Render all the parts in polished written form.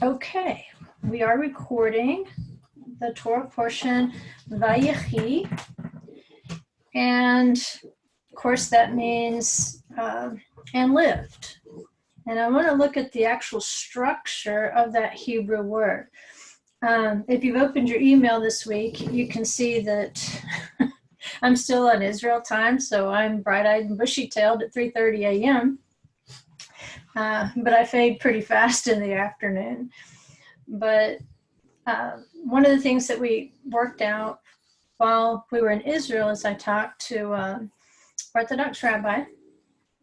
Okay, we are recording the Torah portion, Vayechi, and of course that means and lived. And I want to look at the actual structure of that Hebrew word. If you've opened your email this week, you can see that I'm still on Israel time, so I'm bright-eyed and bushy-tailed at 3:30 a.m., but I fade pretty fast in the afternoon. But one of the things that we worked out while we were in Israel is I talked to Orthodox rabbi.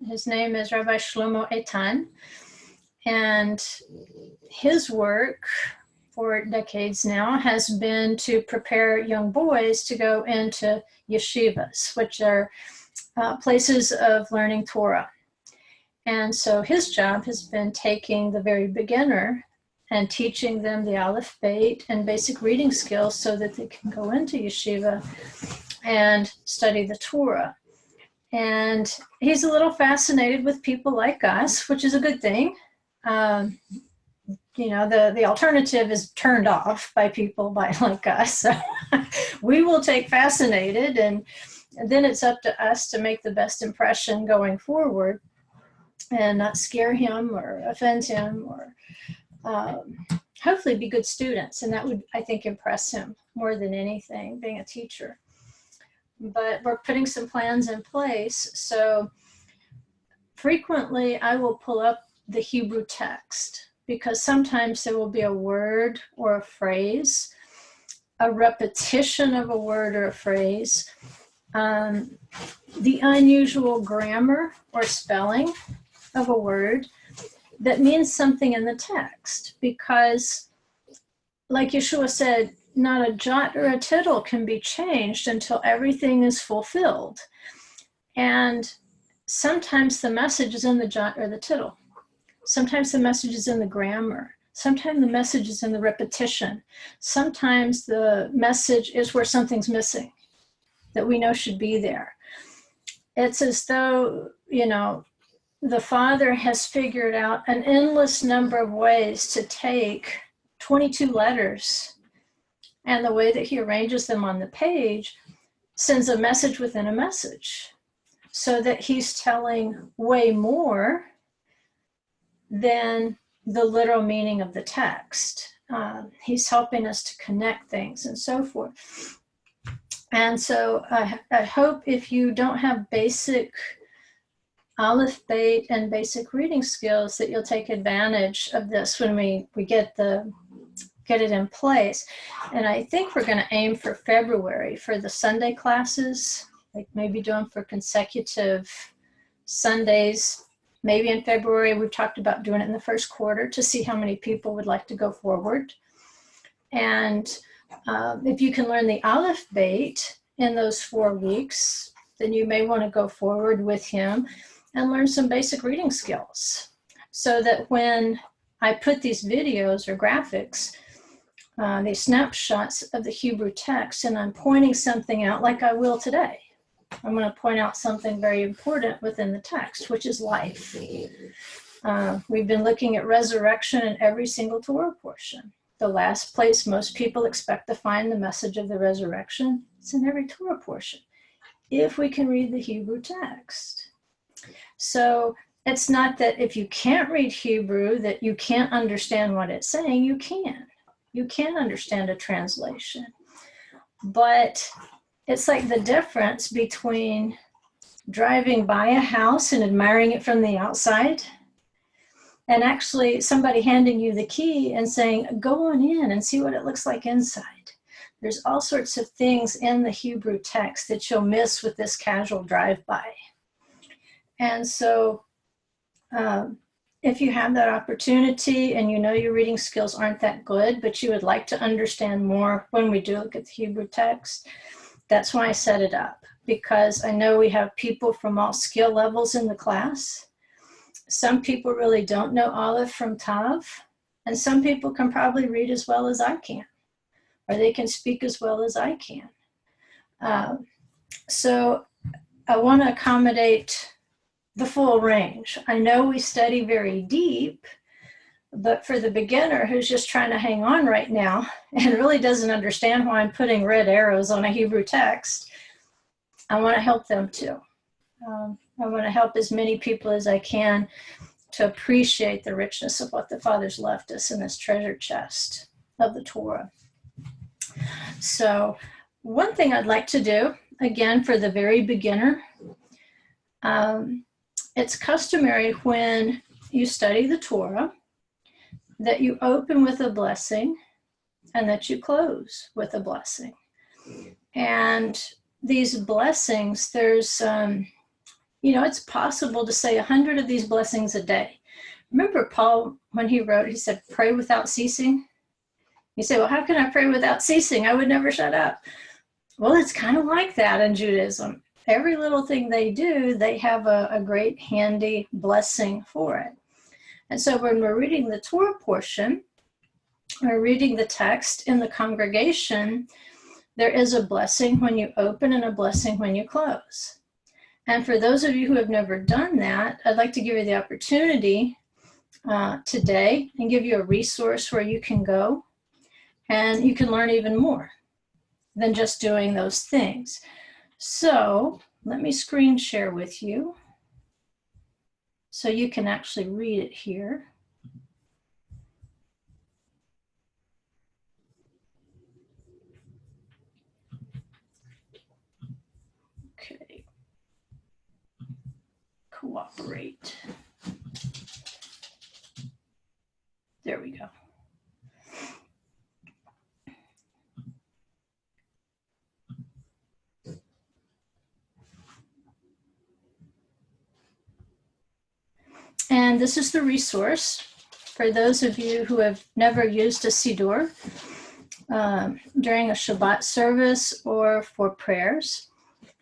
His name is Rabbi Shlomo Eitan, and his work for decades now has been to prepare young boys to go into yeshivas, which are places of learning Torah. And so his job has been taking the very beginner and teaching them the Aleph Beit and basic reading skills so that they can go into yeshiva and study the Torah. And he's a little fascinated with people like us, which is a good thing. You know, the alternative is turned off by people like us. So we will take fascinated, and then it's up to us to make the best impression going forward and not scare him or offend him, or hopefully be good students. And that would, I think, impress him more than anything, being a teacher. But we're putting some plans in place. So frequently I will pull up the Hebrew text, because sometimes there will be a word or a phrase, a repetition of a word or a phrase, the unusual grammar or spelling of a word that means something in the text. Because, like Yeshua said, not a jot or a tittle can be changed until everything is fulfilled. And sometimes the message is in the jot or the tittle. Sometimes the message is in the grammar. Sometimes the message is in the repetition. Sometimes the message is where something's missing that we know should be there. It's as though, you know, the Father has figured out an endless number of ways to take 22 letters, and the way that he arranges them on the page sends a message within a message, so that he's telling way more than the literal meaning of the text. He's helping us to connect things and so forth. And so I hope, if you don't have basic Aleph Beit and basic reading skills, that you'll take advantage of this when we get it in place. And I think we're going to aim for February for the Sunday classes, like maybe doing for consecutive Sundays. Maybe in February. We've talked about doing it in the first quarter to see how many people would like to go forward. And if you can learn the Aleph Beit in those 4 weeks, then you may want to go forward with him and learn some basic reading skills, so that when I put these videos or graphics, these snapshots of the Hebrew text, and I'm pointing something out like I will today, I'm going to point out something very important within the text, which is life. We've been looking at resurrection in every single Torah portion. The last place most people expect to find the message of the resurrection is in every Torah portion, if we can read the Hebrew text. So it's not that if you can't read Hebrew that you can't understand what it's saying. You can. You can understand a translation. But it's like the difference between driving by a house and admiring it from the outside, and actually somebody handing you the key and saying, go on in and see what it looks like inside. There's all sorts of things in the Hebrew text that you'll miss with this casual drive-by. And so if you have that opportunity and you know your reading skills aren't that good, but you would like to understand more when we do look at the Hebrew text, that's why I set it up, because I know we have people from all skill levels in the class. Some people really don't know Aleph from Tav, and some people can probably read as well as I can, or they can speak as well as I can. So I want to accommodate the full range. I know we study very deep, But for the beginner who's just trying to hang on right now and really doesn't understand why I'm putting red arrows on a Hebrew text, I want to help them too. I want to help as many people as I can to appreciate the richness of what the Father's left us in this treasure chest of the Torah. So one thing I'd like to do, again, for the very beginner, it's customary when you study the Torah that you open with a blessing and that you close with a blessing. And these blessings, there's, it's possible to say 100 of these blessings a day. Remember Paul, when he wrote, he said, pray without ceasing. You say, well, how can I pray without ceasing? I would never shut up. Well, it's kind of like that in Judaism. Every little thing they do, they have a great handy blessing for it. And so when we're reading the Torah portion, we're reading the text in the congregation, there is a blessing when you open and a blessing when you close. And for those of you who have never done that, I'd like to give you the opportunity today and give you a resource where you can go and you can learn even more than just doing those things. So let me screen share with you so you can actually read it here. Okay. Cooperate. There we go. And this is the resource for those of you who have never used a Siddur during a Shabbat service or for prayers.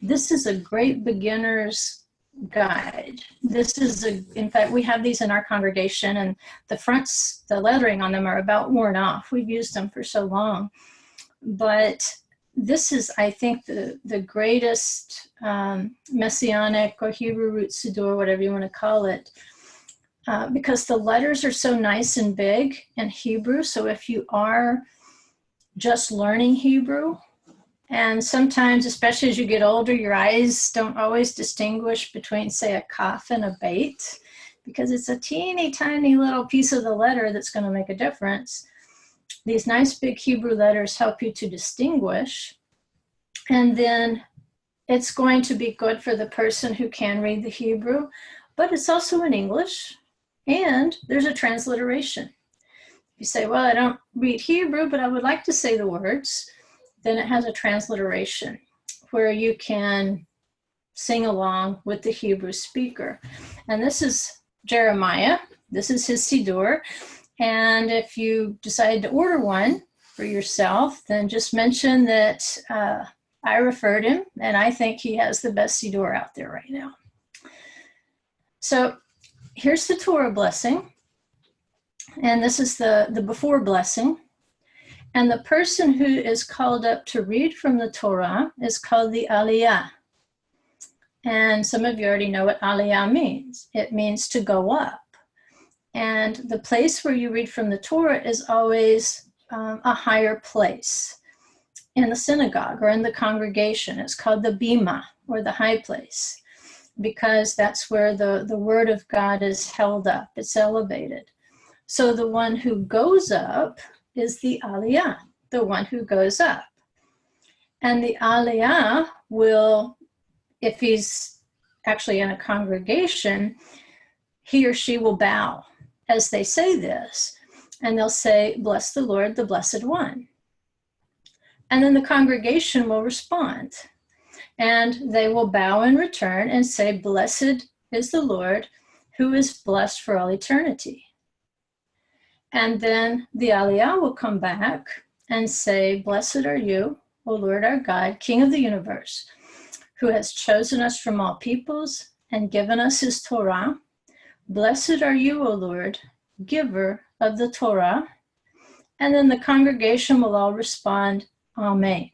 This is a great beginner's guide. In fact, we have these in our congregation, and the fronts, the lettering on them are about worn off. We've used them for so long. But this is, I think, the greatest Messianic or Hebrew root Siddur, whatever you want to call it, because the letters are so nice and big in Hebrew. So if you are just learning Hebrew, and sometimes, especially as you get older, your eyes don't always distinguish between, say, a kaf and a beit, because it's a teeny tiny little piece of the letter that's going to make a difference. These nice big Hebrew letters help you to distinguish. And then it's going to be good for the person who can read the Hebrew, but it's also in English, and there's a transliteration. You say, well, I don't read Hebrew, but I would like to say the words. Then it has a transliteration where you can sing along with the Hebrew speaker. And this is Jeremiah. This is his Siddur. And if you decide to order one for yourself, then just mention that I referred him, and I think he has the best Siddur out there right now. So here's the Torah blessing. And this is the before blessing. And the person who is called up to read from the Torah is called the Aliyah. And some of you already know what Aliyah means. It means to go up. And the place where you read from the Torah is always a higher place in the synagogue or in the congregation. It's called the bima, or the high place, because that's where the word of God is held up. It's elevated. So the one who goes up is the Aliyah, the one who goes up. And the Aliyah will, if he's actually in a congregation, he or she will bow as they say this, and they'll say, bless the Lord, the Blessed One. And then the congregation will respond, and they will bow in return and say, blessed is the Lord, who is blessed for all eternity. And then the Aliyah will come back and say, blessed are you, O Lord our God, King of the universe, who has chosen us from all peoples and given us his Torah. Blessed are you, O Lord, giver of the Torah. And then the congregation will all respond, Amen.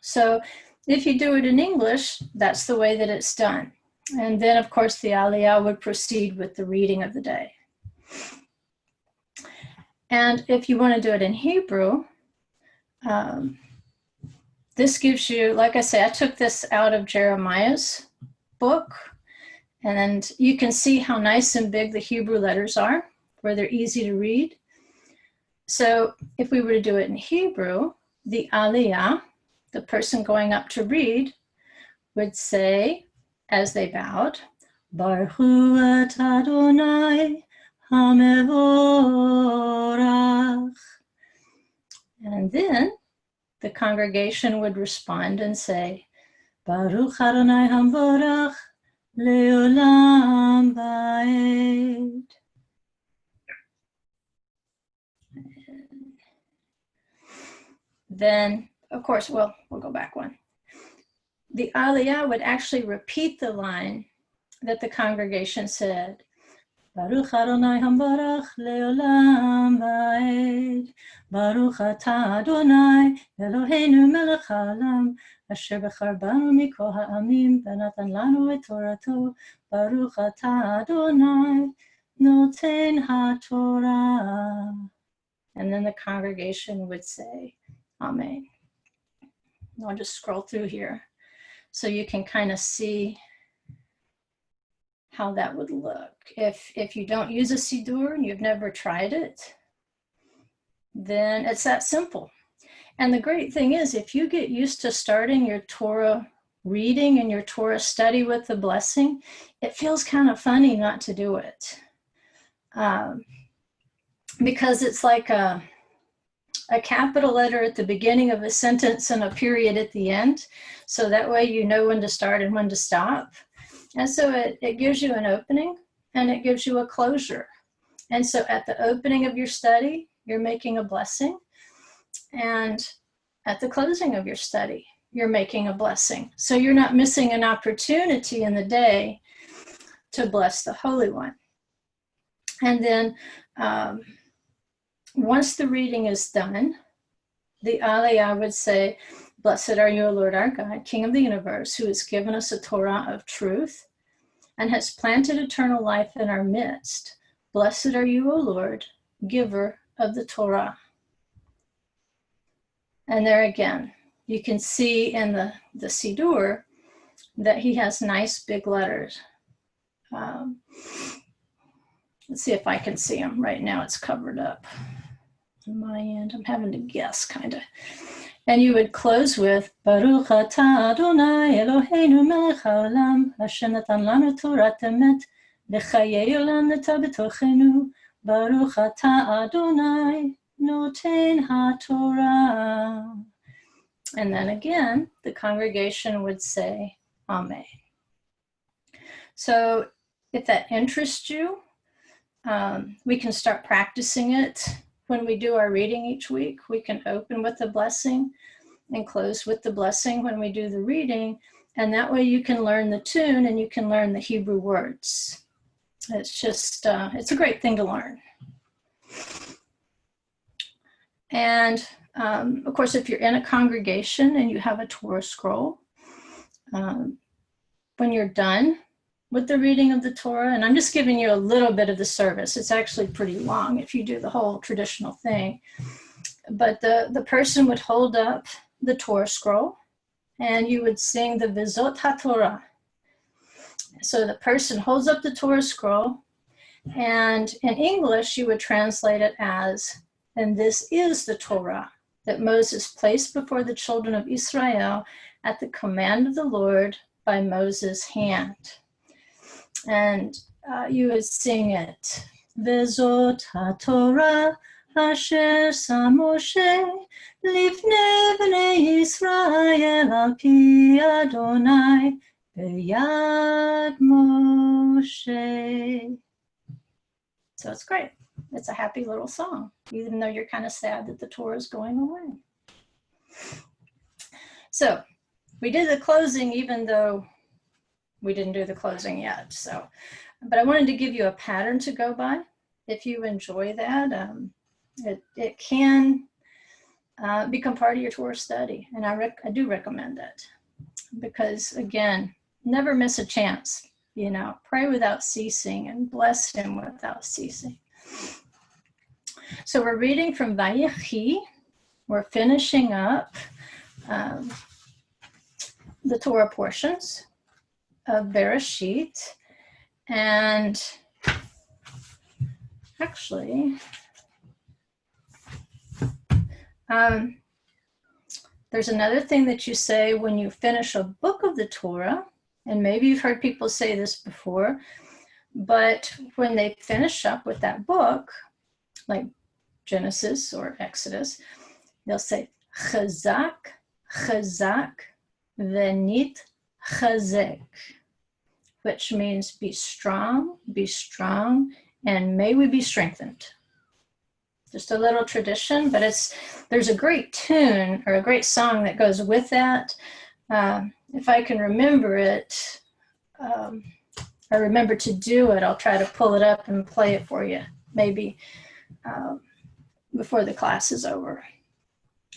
So if you do it in English, that's the way that it's done. And then, of course, the Aliyah would proceed with the reading of the day. And if you want to do it in Hebrew, this gives you, like I say, I took this out of Jeremiah's book, and you can see how nice and big the Hebrew letters are, where they're easy to read. So if we were to do it in Hebrew, the Aliyah, the person going up to read, would say, as they bowed, Baruch hu et Adonai hamevorach. And then the congregation would respond and say, Baruch Adonai hamevorach leolam va'ed. Then, of course, we'll go back one. The Aliyah would actually repeat the line that the congregation said, Baruch Adonai hamevorach leolam va'ed, Baruch atah Adonai Eloheinu melech haolam, asher bechar banu mikol ha'amim v'natan lanu et Torato, Baruch atah Adonai noten ha'Torah. And then the congregation would say, Amen. I'll just scroll through here so you can kind of see how that would look. If you don't use a Siddur and you've never tried it, then it's that simple. And the great thing is, if you get used to starting your Torah reading and your Torah study with the blessing, it feels kind of funny not to do it. Because it's like a capital letter at the beginning of a sentence and a period at the end. So that way you know when to start and when to stop. And so it gives you an opening and it gives you a closure. And so at the opening of your study, you're making a blessing. And at the closing of your study, you're making a blessing. So you're not missing an opportunity in the day to bless the Holy One. And then once the reading is done, the Aliyah would say, Blessed are you, O Lord our God, King of the universe, who has given us a Torah of truth and has planted eternal life in our midst. Blessed are you, O Lord, giver of the Torah. And there again, you can see in the Siddur that he has nice big letters. Let's see if I can see them. Right now it's covered up on my end. I'm having to guess, kind of. And you would close with Baruch atah Adonai Eloheinu melech haolam, asher natan lanu Torat emet v'chayei olam nata b'tochenu, Baruch atah Adonai noten ha'Torah. And then again, the congregation would say, Amen. So if that interests you, we can start practicing it. When we do our reading each week, we can open with the blessing and close with the blessing when we do the reading. And that way you can learn the tune and you can learn the Hebrew words. It's just, it's a great thing to learn. And of course, if you're in a congregation and you have a Torah scroll, when you're done with the reading of the Torah, and I'm just giving you a little bit of the service. It's actually pretty long if you do the whole traditional thing. But the person would hold up the Torah scroll and you would sing the Vizot HaTorah. So the person holds up the Torah scroll, and in English you would translate it as, and this is the Torah that Moses placed before the children of Israel at the command of the Lord by Moses' hand. And you would sing it. Vezot HaTorah asher sam Moshe lifnei bnei Yisrael al pi Adonai beyad Moshe. So it's great. It's a happy little song, even though you're kind of sad that the Torah is going away. So we did the closing, even though we didn't do the closing yet. So, but I wanted to give you a pattern to go by. If you enjoy that, it can become part of your Torah study. And I do recommend it because, again, never miss a chance. You know, pray without ceasing and bless him without ceasing. So we're reading from Vayechi. We're finishing up the Torah portions of Bereshit. And actually, there's another thing that you say when you finish a book of the Torah, and maybe you've heard people say this before, but when they finish up with that book, like Genesis or Exodus, they'll say, Chazak, Chazak, Venit Chazek, which means be strong, and may we be strengthened. Just a little tradition, but there's a great tune or a great song that goes with that. If I can remember it, I remember to do it, I'll try to pull it up and play it for you, maybe before the class is over.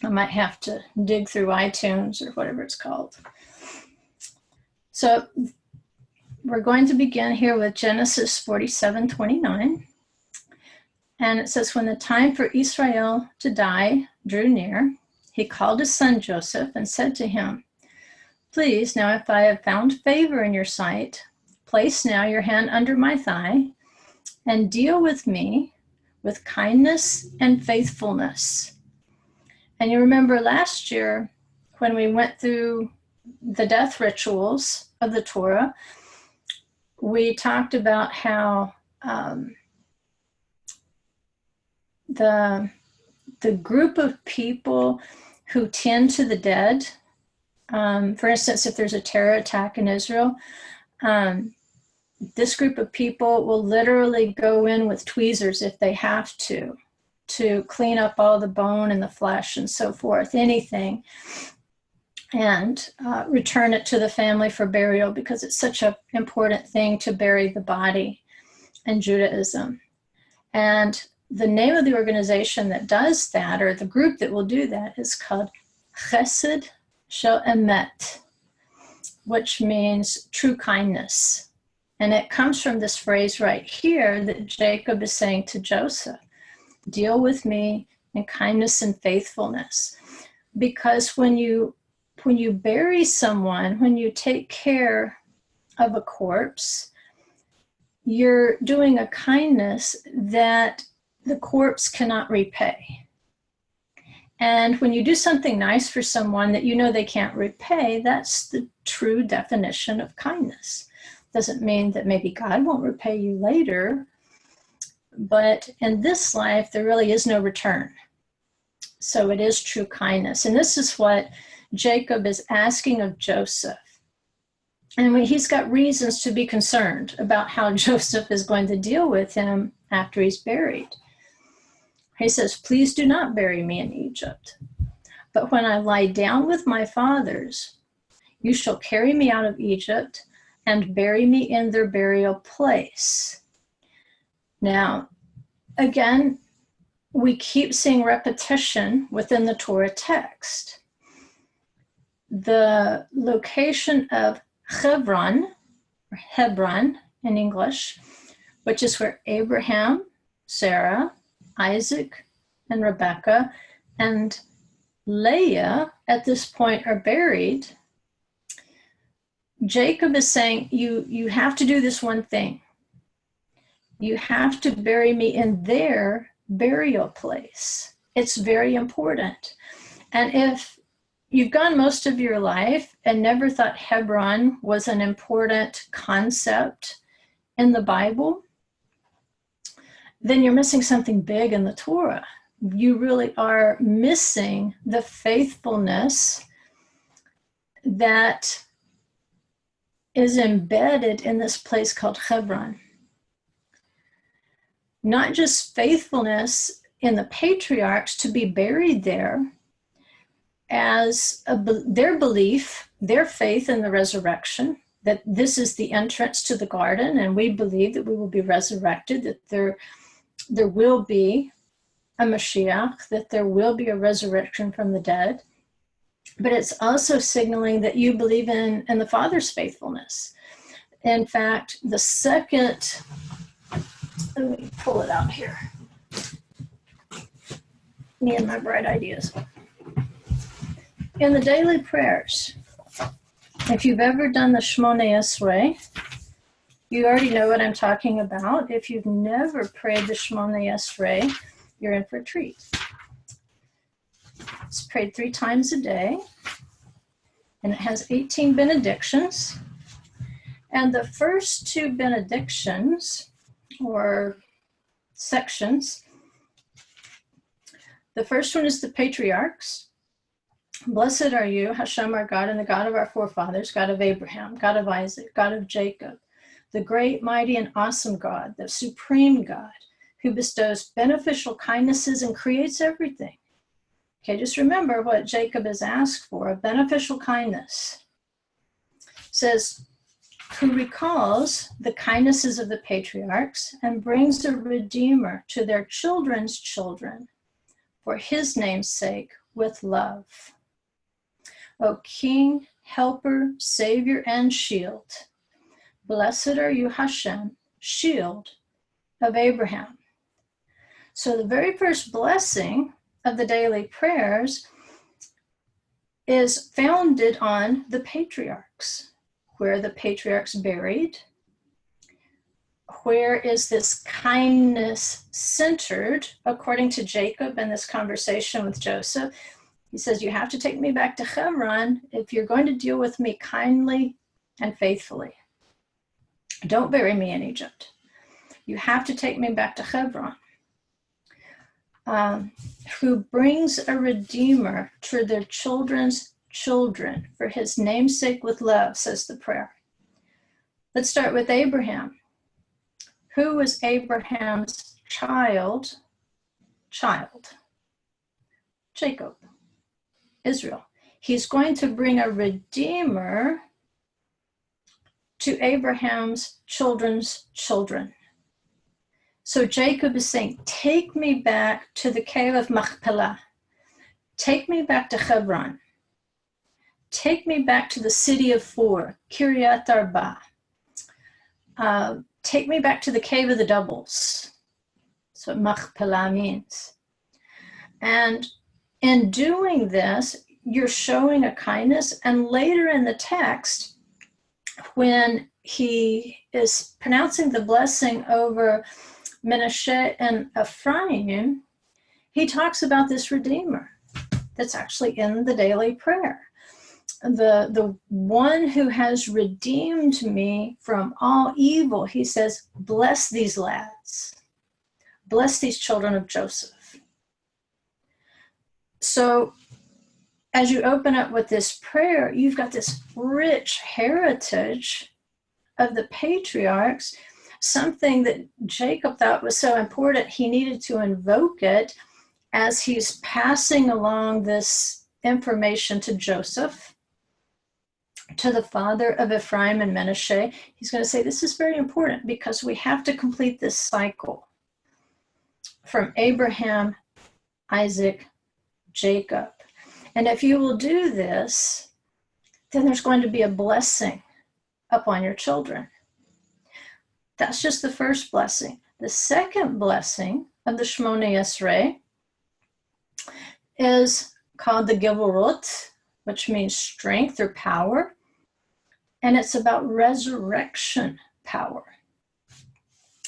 I might have to dig through iTunes or whatever it's called. So we're going to begin here with Genesis 47:29. And it says, when the time for Israel to die drew near, he called his son Joseph and said to him, please, now if I have found favor in your sight, place now your hand under my thigh and deal with me with kindness and faithfulness. And you remember last year when we went through the death rituals of the Torah, we talked about how the group of people who tend to the dead, for instance, if there's a terror attack in Israel, this group of people will literally go in with tweezers if they have to clean up all the bone and the flesh and so forth, anything, and return it to the family for burial, because it's such an important thing to bury the body in Judaism. And the name of the organization that does that, or the group that will do that, is called Chesed Shel Emet, which means true kindness. And it comes from this phrase right here that Jacob is saying to Joseph, deal with me in kindness and faithfulness. Because when you bury someone, when you take care of a corpse, you're doing a kindness that the corpse cannot repay. And when you do something nice for someone that you know they can't repay, that's the true definition of kindness. Doesn't mean that maybe God won't repay you later, but in this life, there really is no return. So it is true kindness. And this is what Jacob is asking of Joseph. And he's got reasons to be concerned about how Joseph is going to deal with him after he's buried. He says, please do not bury me in Egypt. But when I lie down with my fathers, you shall carry me out of Egypt and bury me in their burial place. Now, again, we keep seeing repetition within the Torah text. The location of Hebron, or Hebron in English, which is where Abraham, Sarah, Isaac, and Rebekah, and Leah at this point are buried. Jacob is saying, you have to do this one thing. You have to bury me in their burial place. It's very important. And if you've gone most of your life and never thought Hebron was an important concept in the Bible, then you're missing something big in the Torah. You really are missing the faithfulness that is embedded in this place called Hebron. Not just faithfulness in the patriarchs to be buried there as their belief, their faith in the resurrection, that this is the entrance to the garden, and we believe that we will be resurrected, that there will be a Mashiach, that there will be a resurrection from the dead. But it's also signaling that you believe in the Father's faithfulness. In fact, the second, let me pull it out here. Me and my bright ideas. In the daily prayers, if you've ever done the Shmoneh Esrei, you already know what I'm talking about. If you've never prayed the Shmoneh Esrei, you're in for a treat. It's prayed 3 times a day, and it has 18 benedictions. And the first 2 benedictions, or sections, the first one is the patriarchs. Blessed are you, Hashem our God, and the God of our forefathers, God of Abraham, God of Isaac, God of Jacob, the great, mighty, and awesome God, the supreme God, who bestows beneficial kindnesses and creates everything. Okay, just remember what Jacob has asked for, a beneficial kindness. It says, who recalls the kindnesses of the patriarchs and brings a redeemer to their children's children for his name's sake with love. O King, Helper, Savior, and Shield, blessed are you, Hashem, Shield of Abraham. So the very first blessing of the daily prayers is founded on the patriarchs. Where are the patriarchs buried? Where is this kindness centered? According to Jacob in this conversation with Joseph, he says, you have to take me back to Hebron if you're going to deal with me kindly and faithfully. Don't bury me in Egypt. You have to take me back to Hebron. Who brings a redeemer to their children's children for his namesake with love, says the prayer. Let's start with Abraham. Who was Abraham's child? Jacob, Israel. He's going to bring a redeemer to Abraham's children's children. So Jacob is saying, take me back to the cave of Machpelah. Take me back to Hebron. Take me back to the city of 4, Kiryat Arba. Take me back to the cave of the doubles. That's what Machpelah means. And in doing this, you're showing a kindness. And later in the text, when he is pronouncing the blessing over Menashe and Ephraim, he talks about this redeemer that's actually in the daily prayer. The one who has redeemed me from all evil, he says, bless these lads. Bless these children of Joseph. So as you open up with this prayer, you've got this rich heritage of the patriarchs, something that Jacob thought was so important, he needed to invoke it as he's passing along this information to Joseph, to the father of Ephraim and Menashe. He's going to say, this is very important because we have to complete this cycle from Abraham, Isaac, Jacob. And if you will do this, then there's going to be a blessing upon your children. That's just the first blessing. The second blessing of the Shmoneh Esrei is called the Gevorot, which means strength or power. And it's about resurrection power.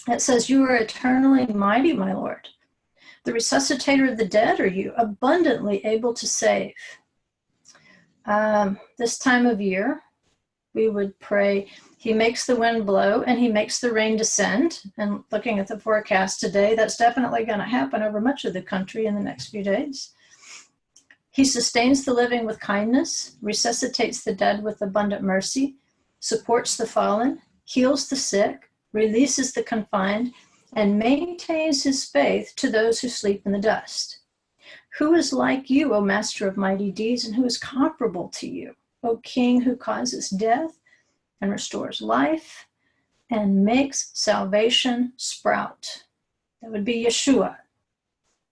It says, you are eternally mighty, my Lord. The resuscitator of the dead are you, abundantly able to save. This time of year, we would pray, he makes the wind blow and he makes the rain descend. And looking at the forecast today, that's definitely going to happen over much of the country in the next few days. He sustains the living with kindness, resuscitates the dead with abundant mercy, supports the fallen, heals the sick, releases the confined, and maintains his faith to those who sleep in the dust. Who is like you, O Master of mighty deeds, and who is comparable to you, O King who causes death and restores life and makes salvation sprout? That would be Yeshua.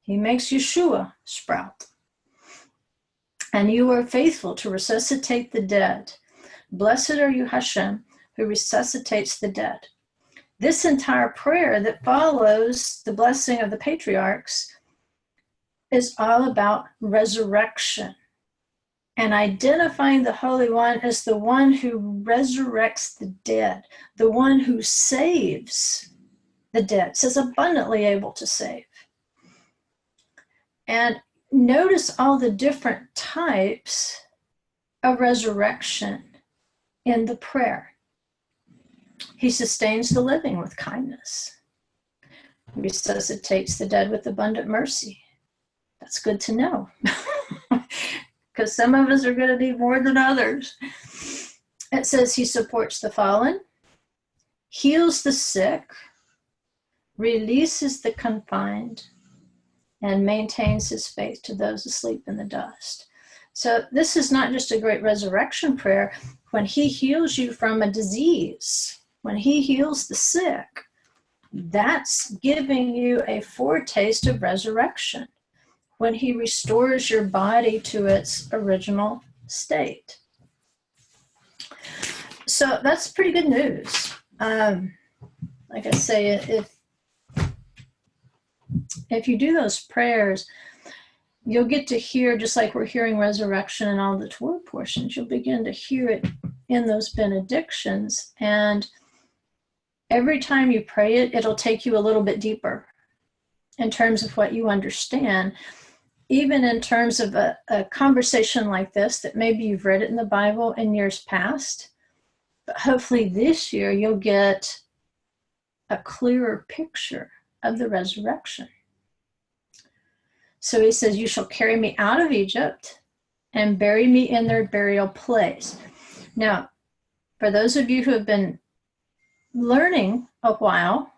He makes Yeshua sprout. And you are faithful to resuscitate the dead. Blessed are you, Hashem, who resuscitates the dead. This entire prayer that follows the blessing of the patriarchs is all about resurrection and identifying the Holy One as the one who resurrects the dead, the one who saves the dead. It says abundantly able to save. And notice all the different types of resurrection in the prayer. He sustains the living with kindness. He resuscitates the dead with abundant mercy. That's good to know, because some of us are going to need more than others. It says he supports the fallen, heals the sick, releases the confined, and maintains his faith to those asleep in the dust. So this is not just a great resurrection prayer. When he heals you from a disease, when he heals the sick, that's giving you a foretaste of resurrection. When he restores your body to its original state. So that's pretty good news. Like I say, if you do those prayers, you'll get to hear, just like we're hearing resurrection in all the Torah portions, you'll begin to hear it in those benedictions. And every time you pray it, it'll take you a little bit deeper in terms of what you understand. Even in terms of a conversation like this, that maybe you've read it in the Bible in years past, but hopefully this year you'll get a clearer picture of the resurrection. So he says, you shall carry me out of Egypt and bury me in their burial place. Now, for those of you who have been learning a while,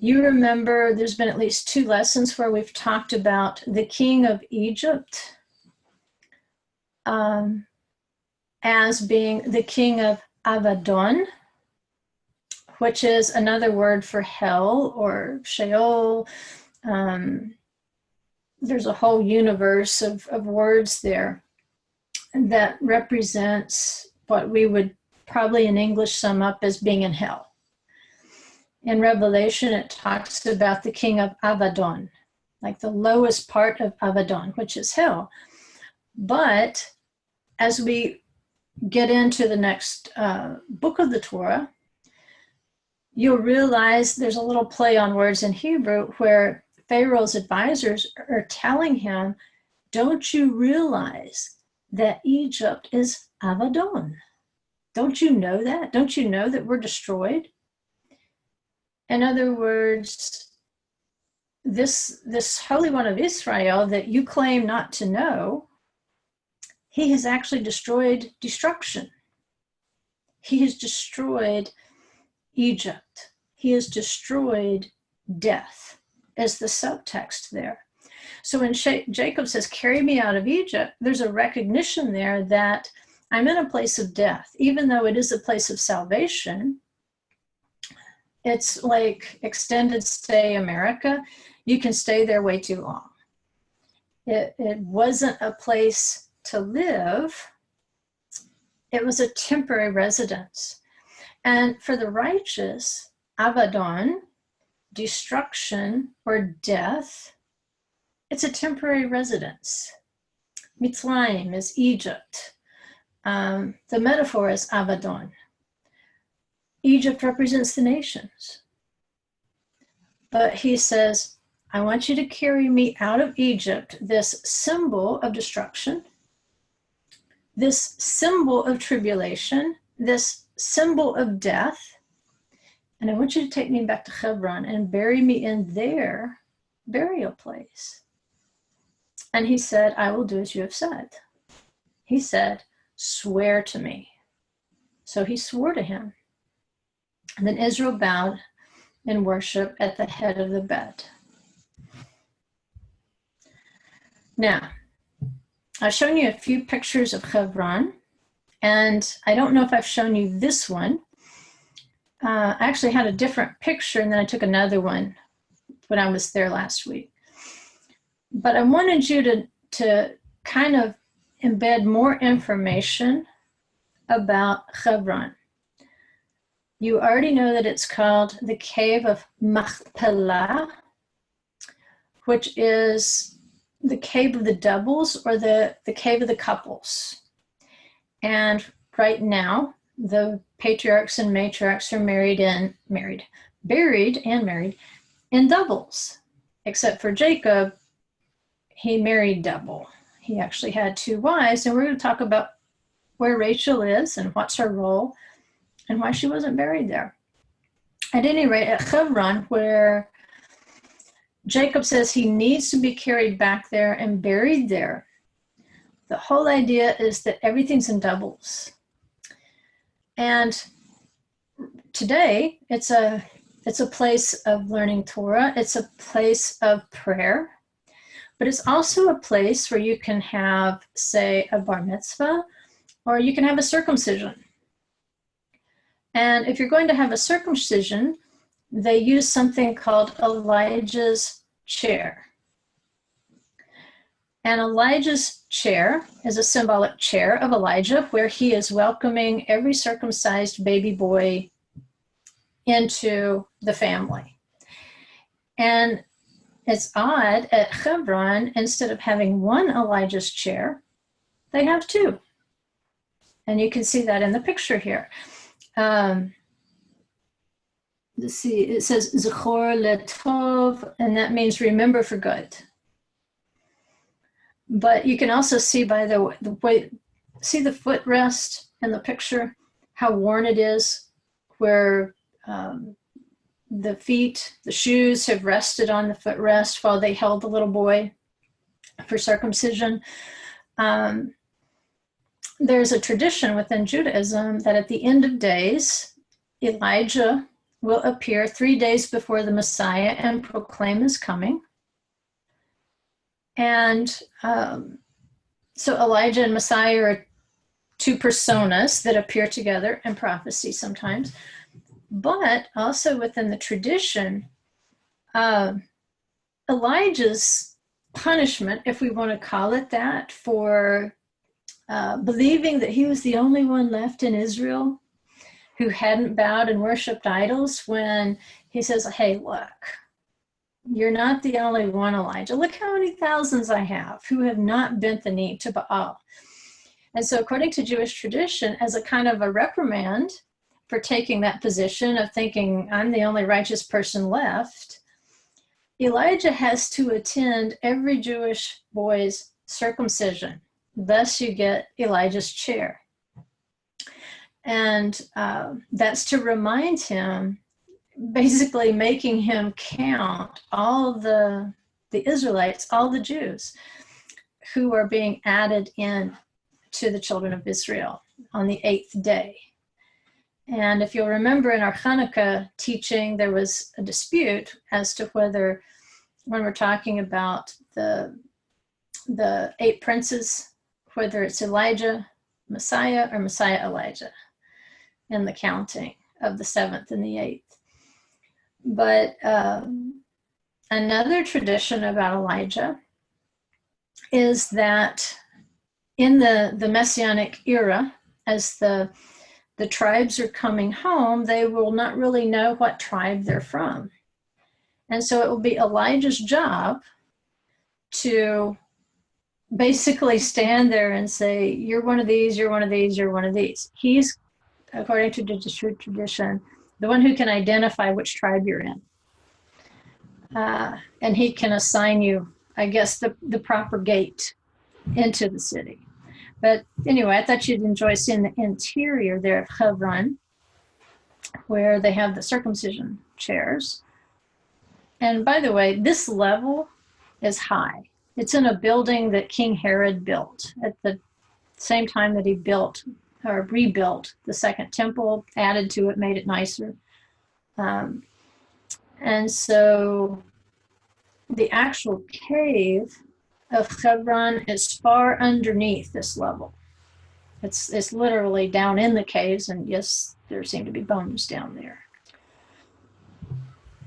you remember there's been at least 2 lessons where we've talked about the king of Egypt as being the king of Abaddon, which is another word for hell or Sheol. There's a whole universe of words there that represents what we would probably in English sum up as being in hell. In Revelation, it talks about the king of Abaddon, like the lowest part of Abaddon, which is hell. But as we get into the next book of the Torah, you'll realize there's a little play on words in Hebrew where Pharaoh's advisors are telling him, don't you realize that Egypt is Abaddon? Don't you know that? Don't you know that we're destroyed? In other words, this Holy One of Israel that you claim not to know, he has actually destroyed destruction. He has destroyed Egypt. He has destroyed death, as the subtext there. So when Jacob says, carry me out of Egypt, there's a recognition there that I'm in a place of death. Even though it is a place of salvation, it's like extended stay America. You can stay there way too long. It wasn't a place to live. It was a temporary residence. And for the righteous, Abaddon, destruction or death, it's a temporary residence. Mitzrayim is Egypt. The metaphor is Abaddon. Egypt represents the nations. But he says, I want you to carry me out of Egypt, this symbol of destruction, this symbol of tribulation, this symbol of death, and I want you to take me back to Hebron and bury me in their burial place. And he said, I will do as you have said. He said, swear to me. So he swore to him. And then Israel bowed in worship at the head of the bed. Now, I've shown you a few pictures of Hebron, and I don't know if I've shown you this one. I actually had a different picture, and then I took another one when I was there last week. But I wanted you to kind of embed more information about Hebron. You already know that it's called the Cave of Machpelah, which is the cave of the doubles, or the cave of the couples. And right now, the patriarchs and matriarchs are buried in doubles, except for Jacob. He married double. He actually had 2 wives, and we're going to talk about where Rachel is and what's her role and why she wasn't buried there. At any rate, at Hebron, where Jacob says he needs to be carried back there and buried there, the whole idea is that everything's in doubles. And today, it's a place of learning Torah. It's a place of prayer. But it's also a place where you can have, say, a bar mitzvah, or you can have a circumcision. And if you're going to have a circumcision, they use something called Elijah's chair. And Elijah's chair is a symbolic chair of Elijah, where he is welcoming every circumcised baby boy into the family. And it's odd, at Hebron, instead of having 1 Elijah's chair, they have 2. And you can see that in the picture here. Let's see, it says Zechor Letov, and that means remember for good. But you can also see by the way, see the footrest in the picture, how worn it is, where the shoes have rested on the footrest while they held the little boy for circumcision. There's a tradition within Judaism that at the end of days, Elijah will appear 3 days before the Messiah and proclaim his coming. And so Elijah and Messiah are 2 personas that appear together in prophecy sometimes. But also within the tradition, Elijah's punishment, if we want to call it that, for believing that he was the only one left in Israel who hadn't bowed and worshiped idols, when he says, hey, look, you're not the only one, Elijah. Look how many thousands I have who have not bent the knee to Baal. And so according to Jewish tradition, as a kind of a reprimand for taking that position of thinking I'm the only righteous person left, Elijah has to attend every Jewish boy's circumcision. Thus you get Elijah's chair. And that's to remind him, basically making him count all the Israelites, all the Jews who are being added in to the children of Israel on the 8th day. And if you'll remember in our Hanukkah teaching, there was a dispute as to whether, when we're talking about the 8 princes, whether it's Elijah, Messiah, or Messiah Elijah in the counting of the 7th and the 8th. But another tradition about Elijah is that in the Messianic era, as the tribes are coming home, they will not really know what tribe they're from. And so it will be Elijah's job to basically stand there and say, you're one of these, you're one of these, you're one of these. He's, according to the tradition, the one who can identify which tribe you're in. And he can assign you, I guess, the proper gate into the city. But anyway, I thought you'd enjoy seeing the interior there of Hebron, where they have the circumcision chairs. And by the way, this level is high. It's in a building that King Herod built at the same time that he built or rebuilt the second temple, added to it, made it nicer. And so the actual cave of Hebron is far underneath this level. It's literally down in the caves, and yes, there seem to be bones down there.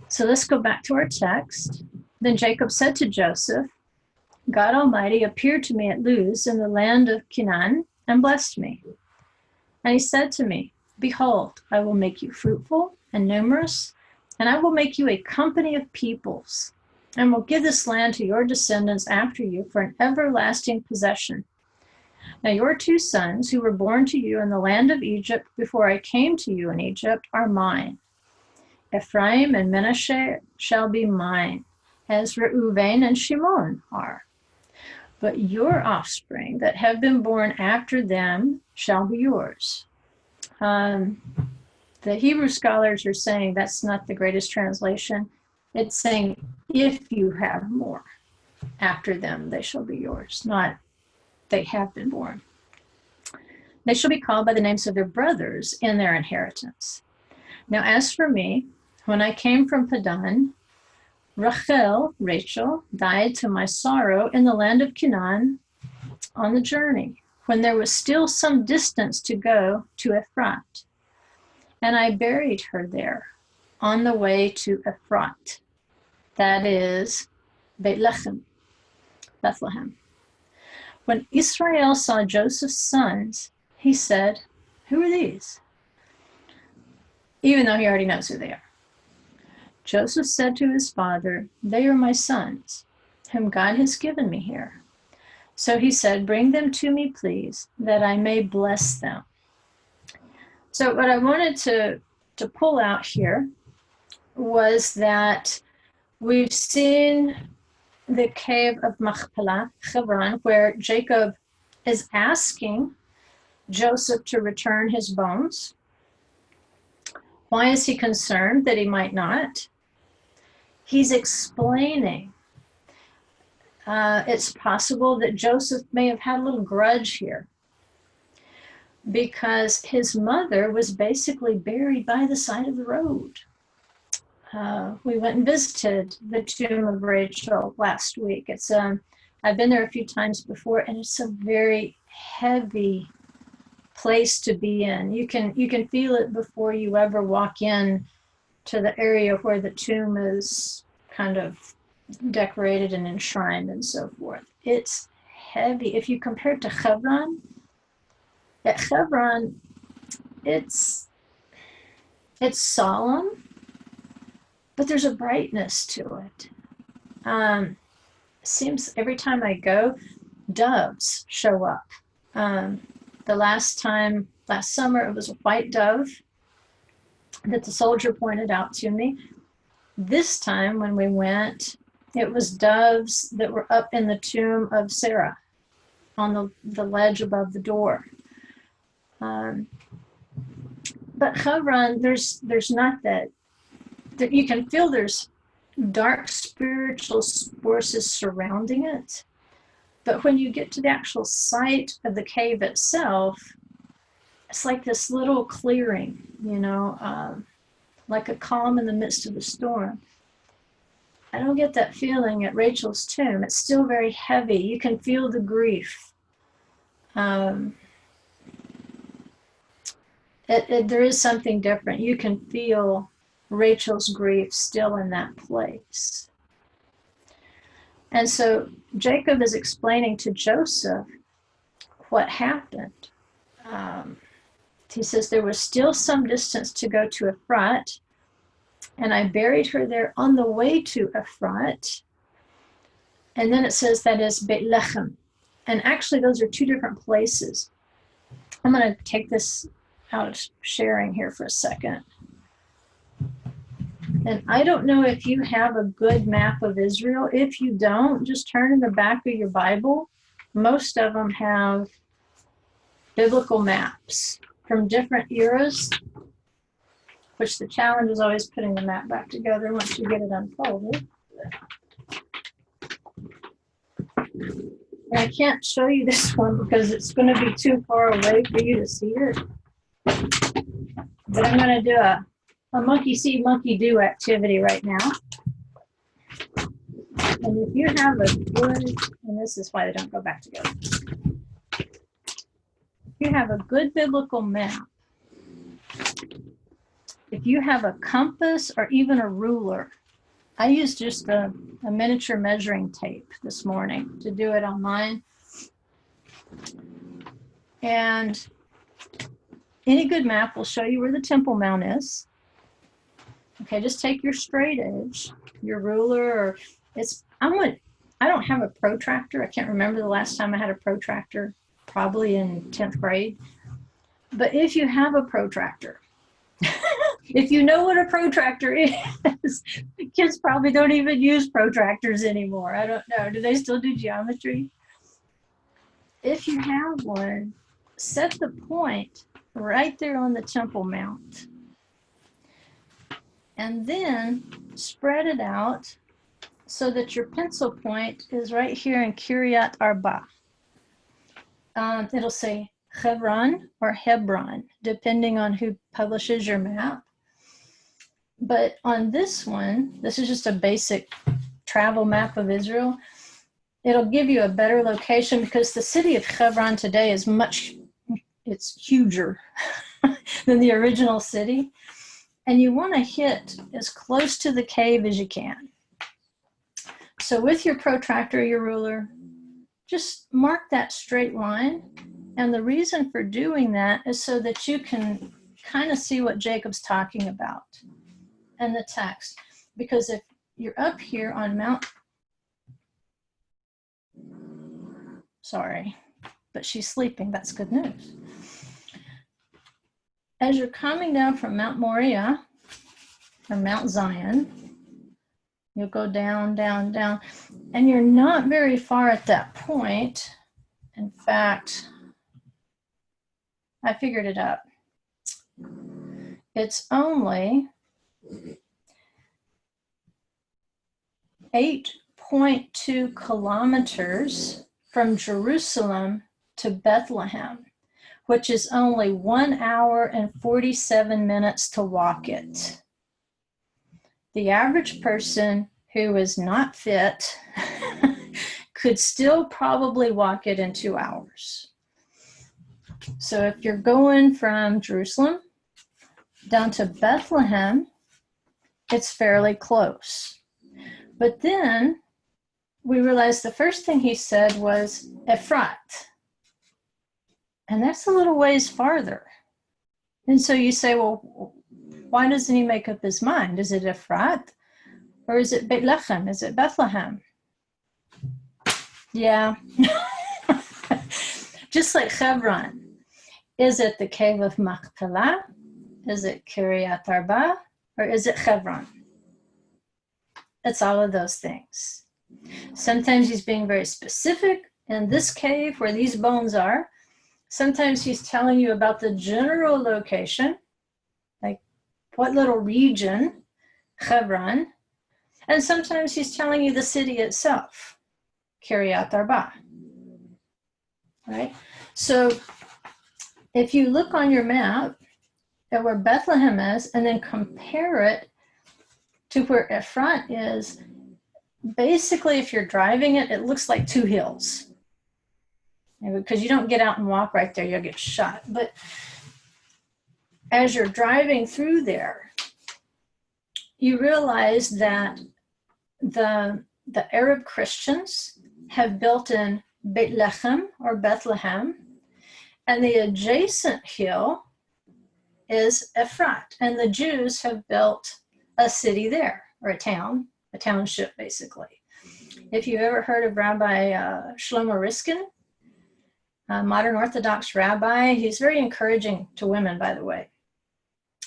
So let's go back to our text. Then Jacob said to Joseph, God Almighty appeared to me at Luz in the land of Canaan and blessed me. And he said to me, behold, I will make you fruitful and numerous, and I will make you a company of peoples. and will give this land to your descendants after you for an everlasting possession. Now your 2 sons, who were born to you in the land of Egypt before I came to you in Egypt, are mine. Ephraim and Manasseh shall be mine, as Reuven and Shimon are. But your offspring that have been born after them shall be yours. The Hebrew scholars are saying that's not the greatest translation. It's saying, if you have more after them, they shall be yours, not they have been born. They shall be called by the names of their brothers in their inheritance. Now, as for me, when I came from Padan, Rachel, died to my sorrow in the land of Canaan on the journey, when there was still some distance to go to Ephrat. And I buried her there on the way to Ephrat, that is Bethlehem. When Israel saw Joseph's sons, he said, "Who are these?" Even though he already knows who they are. Joseph said to his father, "They are my sons, whom God has given me here." So he said, "Bring them to me, please, that I may bless them." So what I wanted to pull out here was that we've seen the cave of Machpelah, Hebron, where Jacob is asking Joseph to return his bones. Why is he concerned that he might not? He's explaining. It's possible that Joseph may have had a little grudge here because his mother was basically buried by the side of the road. We went and visited the tomb of Rachel last week. It's I've been there a few times before, and it's a very heavy place to be in. You can feel it before you ever walk in to the area where the tomb is kind of decorated and enshrined and so forth. It's heavy. If you compare it to Hebron, at Hebron, it's solemn, but there's a brightness to it. Seems every time I go, doves show up. The last summer, it was a white dove that the soldier pointed out to me. This time when we went, it was doves that were up in the tomb of Sarah on the ledge above the door. But Hebron, there's not that. You can feel there's dark spiritual forces surrounding it. But when you get to the actual site of the cave itself, it's like this little clearing, like a calm in the midst of a storm. I don't get that feeling at Rachel's tomb. It's still very heavy. You can feel the grief. There is something different. You can feel Rachel's grief still in that place. And so Jacob is explaining to Joseph what happened. He says, there was still some distance to go to Ephrat, and I buried her there on the way to Ephrat. And then it says that is Bethlehem. And actually, those are 2 different places. I'm going to take this out of sharing here for a second. And I don't know if you have a good map of Israel. If you don't, just turn in the back of your Bible. Most of them have biblical maps from different eras, which the challenge is always putting the map back together once you get it unfolded. And I can't show you this one because it's going to be too far away for you to see it. But I'm going to do a monkey see, monkey do activity right now. And if you have a good, and this is why they don't go back together. If you have a good biblical map, if you have a compass or even a ruler, I used just a miniature measuring tape this morning to do it on mine. And any good map will show you where the Temple Mount is. Okay, just take your straight edge, your ruler, or I don't have a protractor. I can't remember the last time I had a protractor, probably in 10th grade. But if you have a protractor, if you know what a protractor is, kids probably don't even use protractors anymore. I don't know. Do they still do geometry? If you have one, set the point right there on the Temple Mount. And then spread it out so that your pencil point is right here in Kiryat Arba. It'll say Hebron or Hebron, depending on who publishes your map. But on this one, this is just a basic travel map of Israel. It'll give you a better location because the city of Hebron today is it's huger than the original city. And you want to hit as close to the cave as you can. So with your protractor, your ruler, just mark that straight line. And the reason for doing that is so that you can kind of see what Jacob's talking about in the text. Because if you're up here on Mount, sorry, but she's sleeping, that's good news. As you're coming down from Mount Moriah or Mount Zion, you'll go down, down, down, and you're not very far at that point. In fact, I figured it out. It's only 8.2 kilometers from Jerusalem to Bethlehem, which is only 1 hour and 47 minutes to walk it. The average person who is not fit could still probably walk it in 2 hours. So if you're going from Jerusalem down to Bethlehem, it's fairly close. But then we realized the first thing he said was Ephrat. And that's a little ways farther. And so you say, well, why doesn't he make up his mind? Is it Ephrat or is it Bethlehem? Is it Bethlehem? Yeah. Just like Hebron. Is it the cave of Machpelah? Is it Kiryat Arba? Or is it Hebron? It's all of those things. Sometimes he's being very specific. In this cave where these bones are, sometimes he's telling you about the general location, like what little region, Hebron, and sometimes he's telling you the city itself, Kiryat Arba. Right? So if you look on your map at where Bethlehem is and then compare it to where Ephrat is, basically if you're driving it, it looks like two hills. Because you don't get out and walk right there, you'll get shot. But as you're driving through there, you realize that the Arab Christians have built in Bethlehem or Bethlehem, and the adjacent hill is Ephrat, and the Jews have built a city there, or a township basically. If you've ever heard of Rabbi Shlomo Riskin, a modern Orthodox rabbi, he's very encouraging to women, by the way,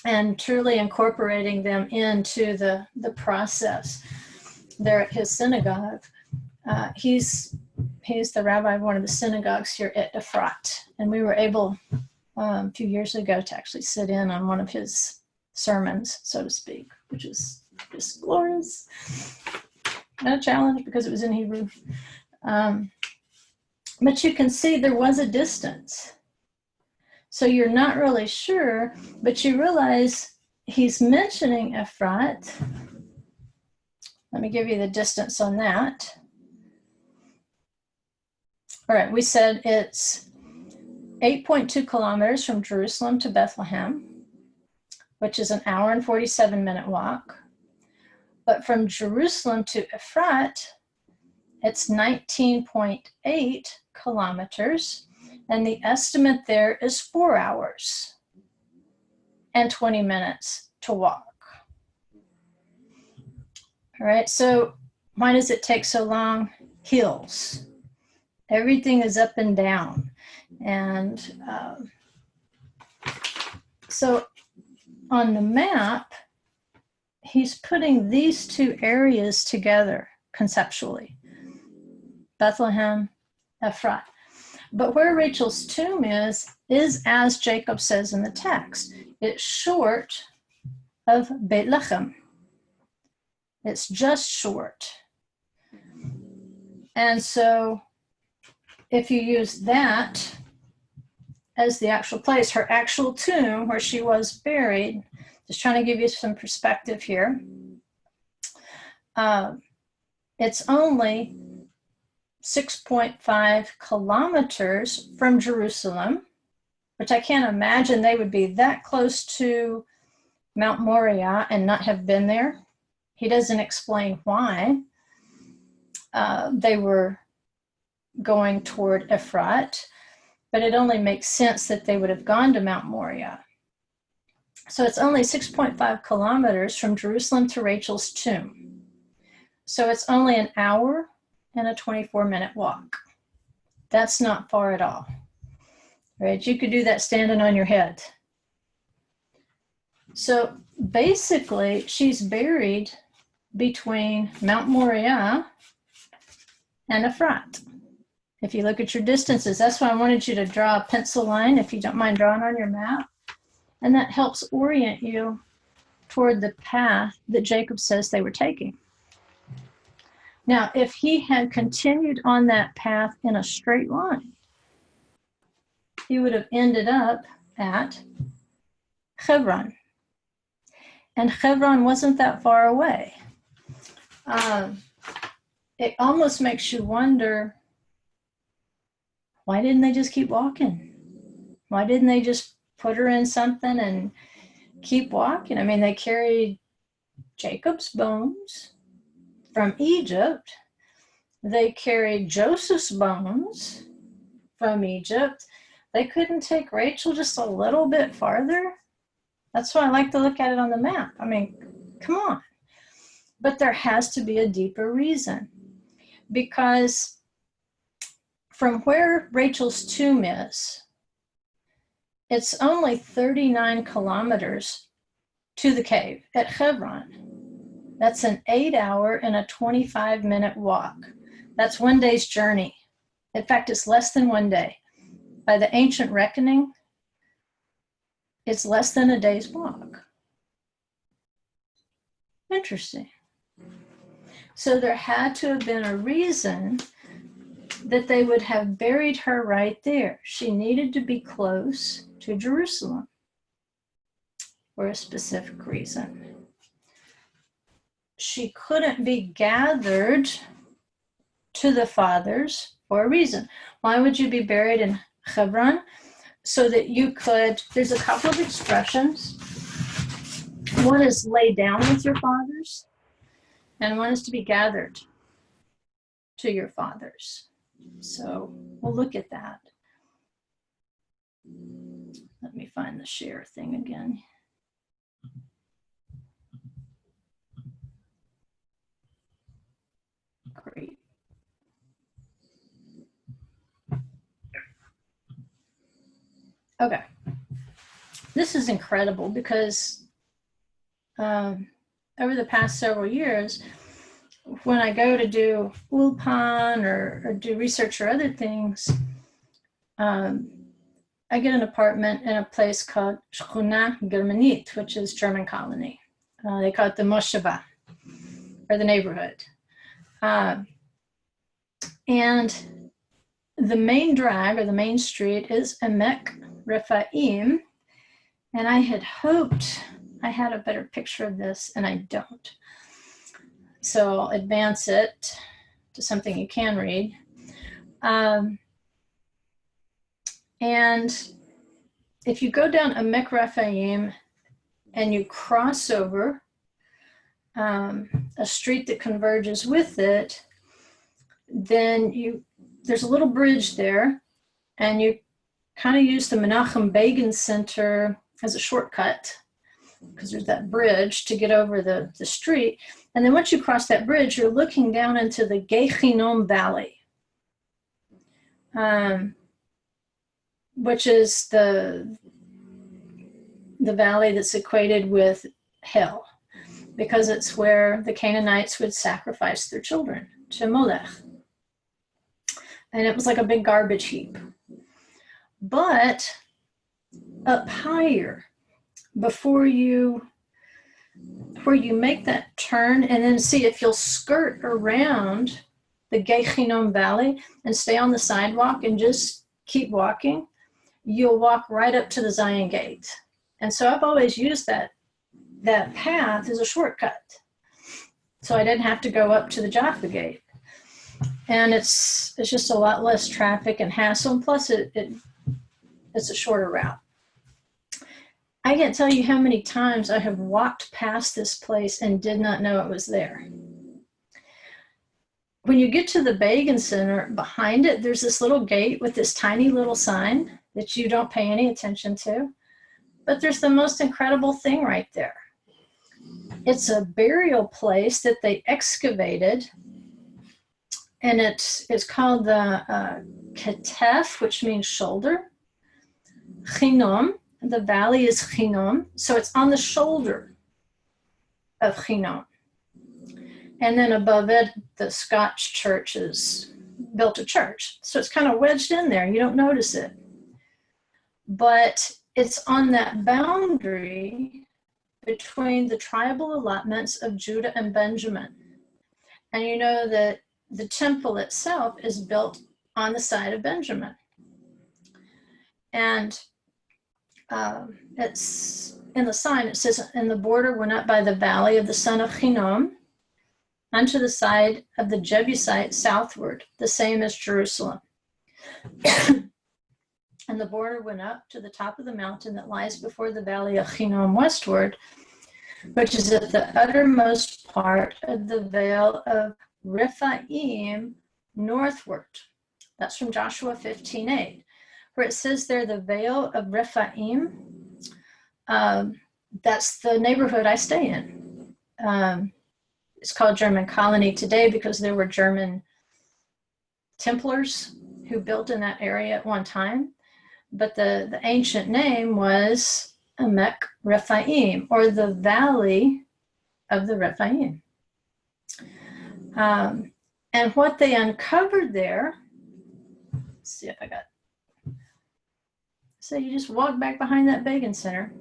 and truly incorporating them into the process there at his synagogue. He's the rabbi of one of the synagogues here at Ephrat, and we were able a few years ago to actually sit in on one of his sermons, so to speak, which is just glorious. No challenge because it was in Hebrew. But you can see there was a distance. So you're not really sure, but you realize he's mentioning Ephrat. Let me give you the distance on that. All right, we said it's 8.2 kilometers from Jerusalem to Bethlehem, which is an hour and 47-minute walk. But from Jerusalem to Ephrat, it's 19.8 kilometers, and the estimate there is 4 hours and 20 minutes to walk. All right, so Why does it take so long? Hills. Everything is up and down. And so on the map, he's putting these two areas together conceptually. Bethlehem, Ephrat. But where Rachel's tomb is as Jacob says in the text. It's short of Bethlehem. It's just short. And so if you use that as the actual place, her actual tomb where she was buried, just trying to give you some perspective here, it's only 6.5 kilometers from Jerusalem, which I can't imagine they would be that close to Mount Moriah and not have been there. He doesn't explain why they were going toward Ephrat, but it only makes sense that they would have gone to Mount Moriah. So it's only 6.5 kilometers from Jerusalem to Rachel's tomb. So it's only an hour and a 24-minute walk. That's not far at all, right? You could do that standing on your head. So basically, she's buried between Mount Moriah and Ephrat. If you look at your distances, that's why I wanted you to draw a pencil line, if you don't mind drawing on your map. And that helps orient you toward the path that Jacob says they were taking. Now, if he had continued on that path in a straight line, he would have ended up at Hebron. And Hebron wasn't that far away. It almost makes you wonder, why didn't they just keep walking? Why didn't they just put her in something and keep walking? I mean, they carried Jacob's bones from Egypt. They carried Joseph's bones from Egypt. They couldn't take Rachel just a little bit farther? That's why I like to look at it on the map. I mean, come on. But there has to be a deeper reason, because from where Rachel's tomb is, it's only 39 kilometers to the cave at Hebron. That's an 8-hour and a 25-minute walk. That's one day's journey. In fact, it's less than one day. By the ancient reckoning, it's less than a day's walk. Interesting. So there had to have been a reason that they would have buried her right there. She needed to be close to Jerusalem for a specific reason. She couldn't be gathered to the fathers for a reason. Why would you be buried in Hebron? So that you could, there's a couple of expressions. One is lay down with your fathers, and one is to be gathered to your fathers. So we'll look at that. Let me find the share thing again. Great. Okay. This is incredible because over the past several years, when I go to do Ulpan or do research or other things, I get an apartment in a place called Shchuna Germanit, which is German colony. They call it the Mosheva, or the neighborhood. And the main drag, or the main street, is Emek Rephaim. And I had hoped I had a better picture of this, and I don't. So I'll advance it to something you can read. And if you go down Emek Rephaim and you cross over a street that converges with it, then there's a little bridge there, and you kind of use the Menachem Begin Center as a shortcut because there's that bridge to get over the street. And then once you cross that bridge, you're looking down into the Gehinom Valley, which is the valley that's equated with hell, because it's where the Canaanites would sacrifice their children to Molech. And it was like a big garbage heap. But up higher, before you make that turn, and then see if you'll skirt around the Gehinom Valley and stay on the sidewalk and just keep walking, you'll walk right up to the Zion Gate. And so I've always used that path as a shortcut, so I didn't have to go up to the Jaffa Gate. And it's just a lot less traffic and hassle, and plus it's a shorter route. I can't tell you how many times I have walked past this place and did not know it was there. When you get to the Begin Center, behind it, there's this little gate with this tiny little sign that you don't pay any attention to. But there's the most incredible thing right there. It's a burial place that they excavated, and it's called the Ketef, which means shoulder. Chinom, the valley is Chinom, so it's on the shoulder of Chinom. And then above it, the Scotch churches built a church. So it's kind of wedged in there. You don't notice it. But it's on that boundary between the tribal allotments of Judah and Benjamin. And you know that the temple itself is built on the side of Benjamin. And it's in the sign, it says, "And the border went up by the valley of the son of Hinnom, unto the side of the Jebusite southward, the same as Jerusalem. And the border went up to the top of the mountain that lies before the valley of Hinnom westward, which is at the uttermost part of the vale of Rephaim northward." That's from Joshua 15:8, where it says there, the vale of Rephaim. That's the neighborhood I stay in. It's called German Colony today because there were German Templars who built in that area at one time. But the ancient name was Emek Rephaim, or the Valley of the Rephaim. And what they uncovered there, let's see if I got, so you just walk back behind that Begin Center,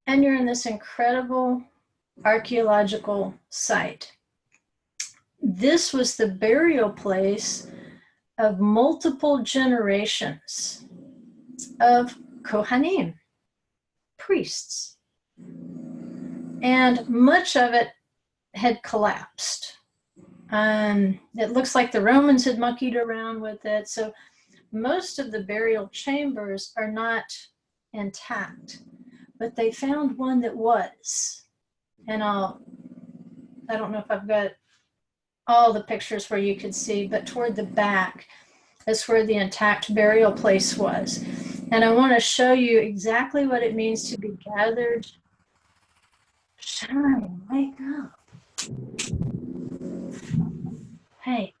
and you're in this incredible archaeological site. This was the burial place of multiple generations of Kohanim, priests. And much of it had collapsed. It looks like the Romans had monkeyed around with it. So most of the burial chambers are not intact, but they found one that was. And I don't know if I've got all the pictures where you could see, but toward the back is where the intact burial place was. And I want to show you exactly what it means to be gathered. Shine, wake up. Hey,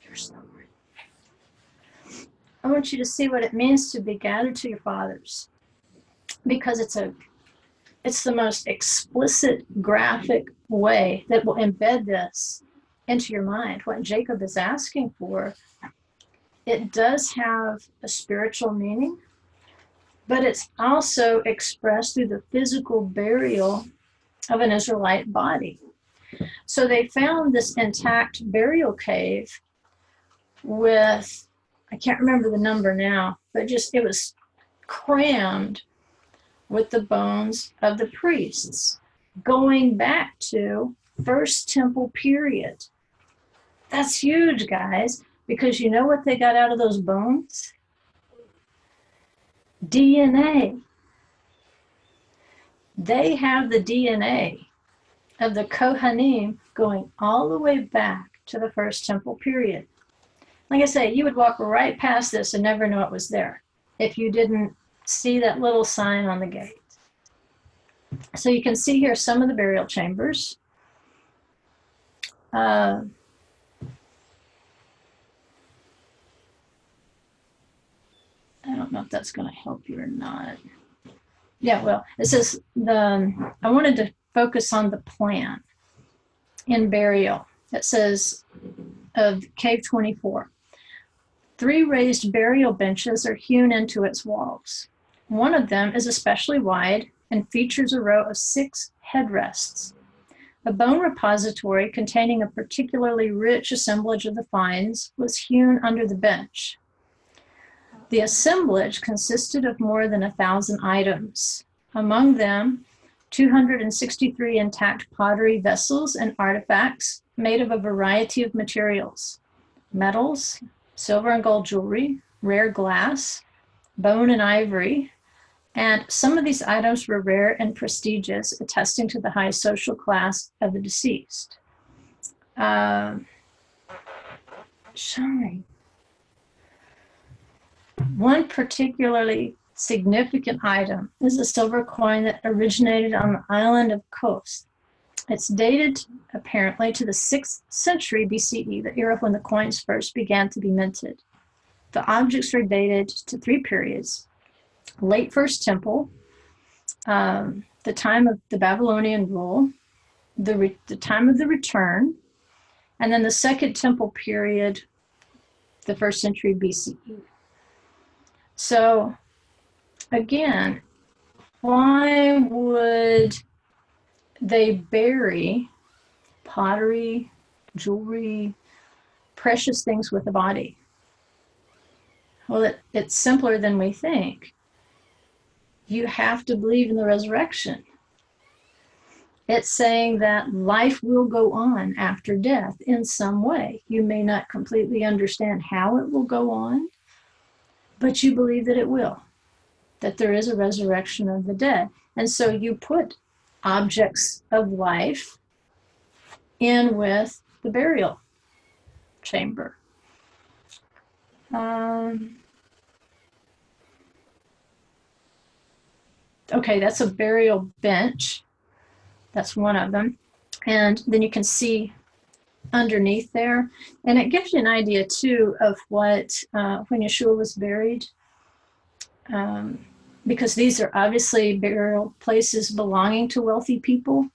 you're snoring. I want you to see what it means to be gathered to your fathers, because it's the most explicit, graphic way that will embed this into your mind. What Jacob is asking for, it does have a spiritual meaning, but it's also expressed through the physical burial of an Israelite body. So they found this intact burial cave with, I can't remember the number now, but just, it was crammed with the bones of the priests going back to First Temple period. That's huge, guys, because you know what they got out of those bones? DNA. They have the DNA of the Kohanim going all the way back to the First Temple period. Like I say, you would walk right past this and never know it was there if you didn't see that little sign on the gate. So you can see here some of the burial chambers. I don't know if that's going to help you or not. Yeah, well, it says I wanted to focus on the plan in burial. It says of Cave 24, 3 raised burial benches are hewn into its walls. One of them is especially wide and features a row of 6 headrests. A bone repository containing a particularly rich assemblage of the finds was hewn under the bench. The assemblage consisted of more than 1,000 items, among them 263 intact pottery vessels and artifacts made of a variety of materials: metals, silver and gold jewelry, rare glass, bone and ivory, and some of these items were rare and prestigious, attesting to the high social class of the deceased. One particularly significant item is a silver coin that originated on the island of Kos. It's dated apparently to the 6th century BCE, the era when the coins first began to be minted. The objects are dated to 3 periods: late First Temple, the time of the Babylonian rule, the time of the return, and then the Second Temple period, the 1st century BCE. So again, why would they bury pottery, jewelry, precious things with the body? Well, it's simpler than we think. You have to believe in the resurrection. It's saying that life will go on after death in some way. You may not completely understand how it will go on, but you believe that it will, that there is a resurrection of the dead. And so you put objects of life in with the burial chamber. Okay, that's a burial bench. That's one of them. And then you can see underneath there. And it gives you an idea, too, of what, when Yeshua was buried, because these are obviously burial places belonging to wealthy people,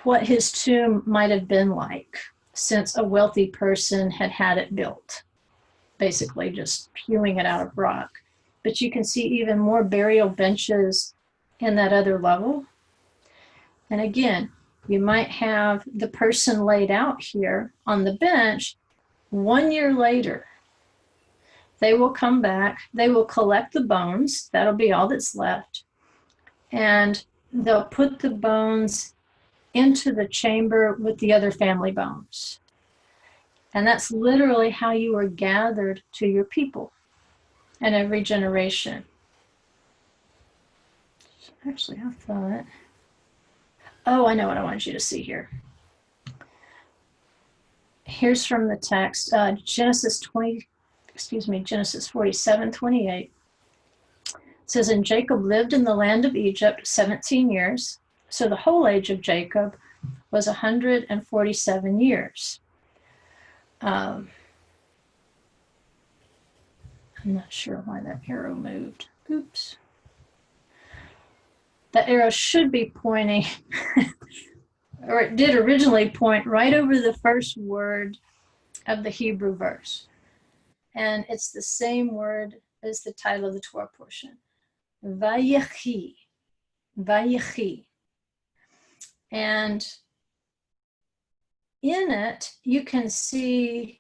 what his tomb might have been like, since a wealthy person had it built, basically just hewing it out of rock. But you can see even more burial benches in that other level. And again, you might have the person laid out here on the bench. 1 year later, they will come back, they will collect the bones, that'll be all that's left, and they'll put the bones into the chamber with the other family bones. And that's literally how you are gathered to your people in every generation. Actually, I thought, oh, I know what I wanted you to see here. Here's from the text, Genesis 47:28. It says, and Jacob lived in the land of Egypt 17 years. So the whole age of Jacob was 147 years. I'm not sure why that arrow moved. Oops. That arrow should be pointing, or it did originally point right over the first word of the Hebrew verse. And it's the same word as the title of the Torah portion. Vayechi. Vayechi. And in it, you can see,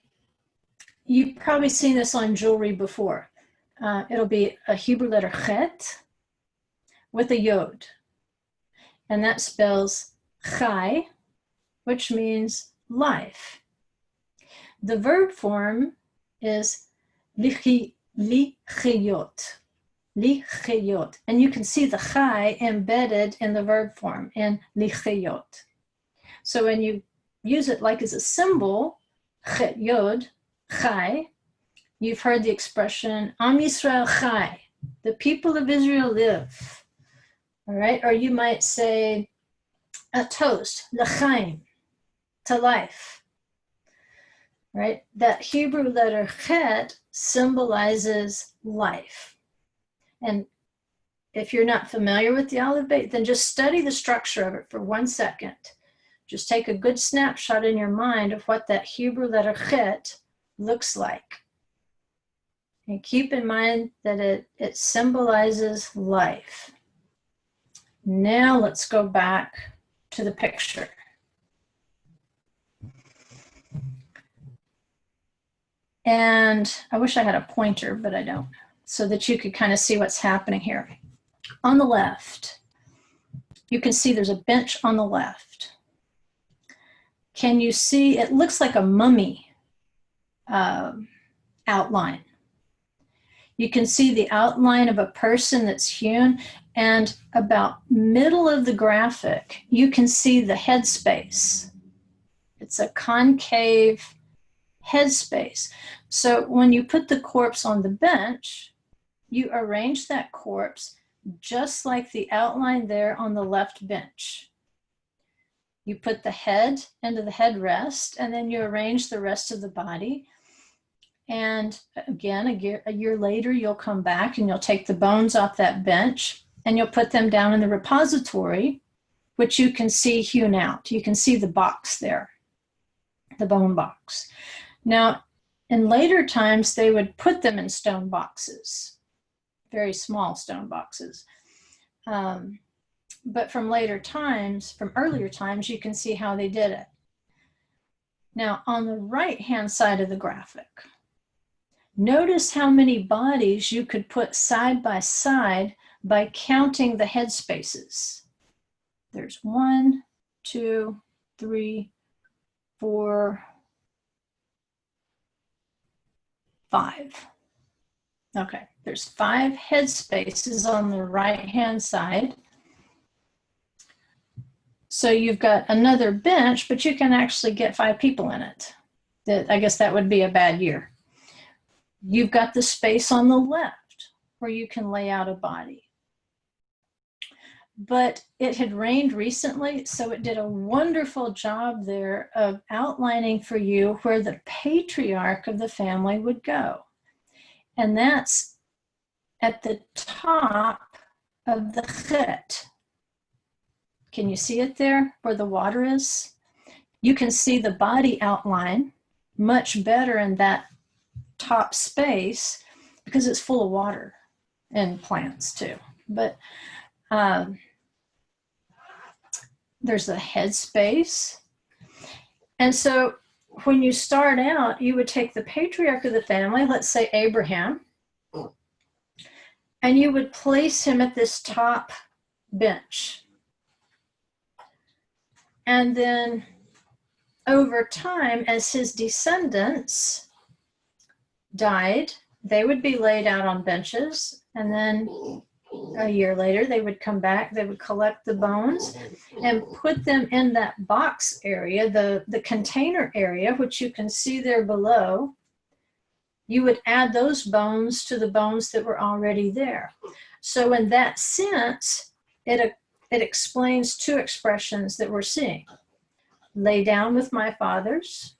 you've probably seen this on jewelry before. It'll be a Hebrew letter Chet with a yod. And that spells chai, which means life. The verb form is lichiyot. Lichiyot. And you can see the chai embedded in the verb form in lichiyot. So when you use it like as a symbol, chet yod, chai, You've heard the expression, Am Yisrael Chai, the people of Israel live. All right, or you might say a toast, L'chaim, to life. Right, that Hebrew letter Chet symbolizes life. And if you're not familiar with the Aleph Bet, then just study the structure of it for 1 second. Just take a good snapshot in your mind of what that Hebrew letter Chet looks like. And keep in mind that it symbolizes life. Now let's go back to the picture. And I wish I had a pointer, but I don't, so that you could kind of see what's happening here. On the left, you can see there's a bench on the left. Can you see, it looks like a mummy outline. You can see the outline of a person that's hewn, and about middle of the graphic, you can see the headspace. It's a concave headspace. So when you put the corpse on the bench, you arrange that corpse just like the outline there on the left bench. You put the head into the headrest, and then you arrange the rest of the body. And again, a year later, you'll come back and you'll take the bones off that bench and you'll put them down in the repository, which you can see hewn out. You can see the box there, the bone box. Now, in later times, they would put them in stone boxes, very small stone boxes. But from later times, from earlier times, you can see how they did it. Now, on the right-hand side of the graphic, notice how many bodies you could put side by side by counting the head spaces. There's 1, 2, 3, 4, 5. Okay, there's 5 head spaces on the right-hand side. So you've got another bench, but you can actually get 5 people in it. I guess that would be a bad year. You've got the space on the left where you can lay out a body. But it had rained recently, so it did a wonderful job there of outlining for you where the patriarch of the family would go. And that's at the top of the Chet. Can you see it there where the water is? You can see the body outline much better in that top space because it's full of water and plants too. But there's the head space. And so when you start out, you would take the patriarch of the family, let's say Abraham, and you would place him at this top bench. And then over time, as his descendants died, they would be laid out on benches. And then a year later, they would come back, they would collect the bones and put them in that box area, the container area, which you can see there below. You would add those bones to the bones that were already there. So in that sense, it explains 2 expressions that we're seeing. Lay down with my fathers.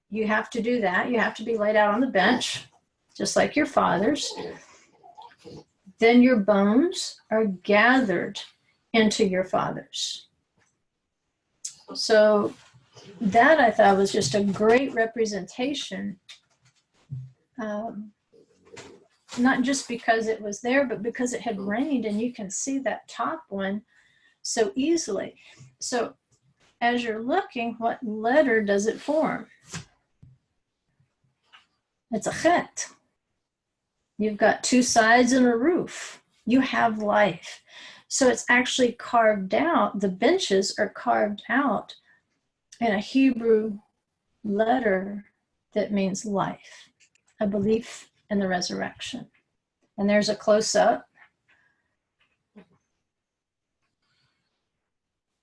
You have to do that. You have to be laid out on the bench, just like your fathers. Then your bones are gathered into your fathers. So that I thought was just a great representation, not just because it was there, but because it had rained and you can see that top one so easily. So as you're looking, what letter does it form? It's a Chet. You've got 2 sides and a roof. You have life. So it's actually carved out. The benches are carved out in a Hebrew letter that means life, a belief in the resurrection. And there's a close-up.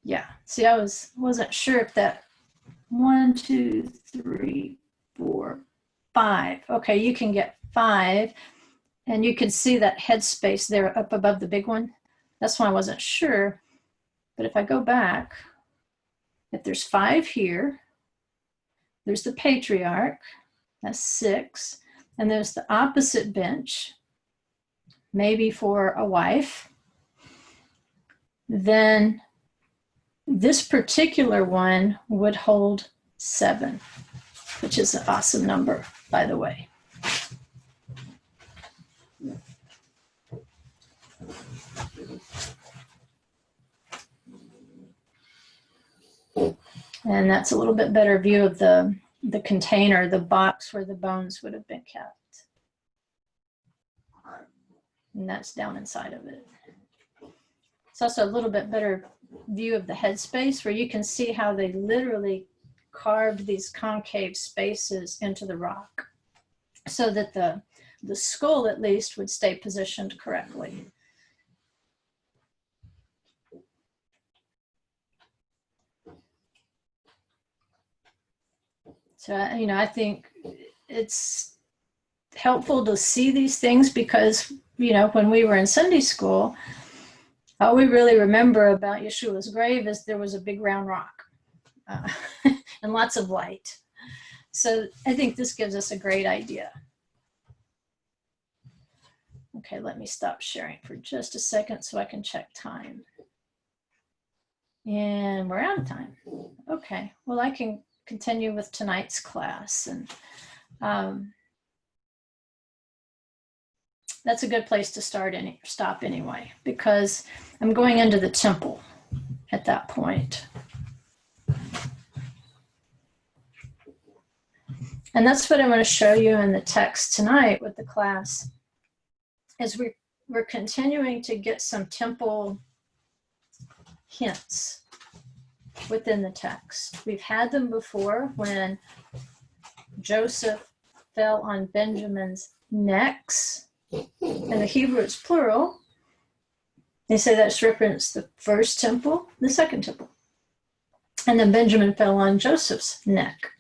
Yeah, see, I wasn't sure if that 1, 2, 3, 4, 5. Okay, you can get 5. And you can see that headspace there up above the big one. That's why I wasn't sure. But if I go back, if there's 5 here, there's the patriarch, that's 6. And there's the opposite bench, maybe for a wife. Then this particular one would hold 7, which is an awesome number, by the way. And that's a little bit better view of the container, the box where the bones would have been kept. And that's down inside of it. It's also a little bit better view of the headspace where you can see how they literally carved these concave spaces into the rock so that the skull at least would stay positioned correctly. So, I think it's helpful to see these things because, when we were in Sunday school, all we really remember about Yeshua's grave is there was a big round rock and lots of light. So I think this gives us a great idea. Okay, let me stop sharing for just a second so I can check time. And we're out of time. Okay, well, I can continue with tonight's class. And that's a good place to stop anyway, because I'm going into the temple at that point. And that's what I'm going to show you in the text tonight with the class, is we're continuing to get some temple hints within the text. We've had them before when Joseph fell on Benjamin's necks, and the Hebrew is plural. They say that's referenced the first temple, the second temple. And then Benjamin fell on Joseph's neck,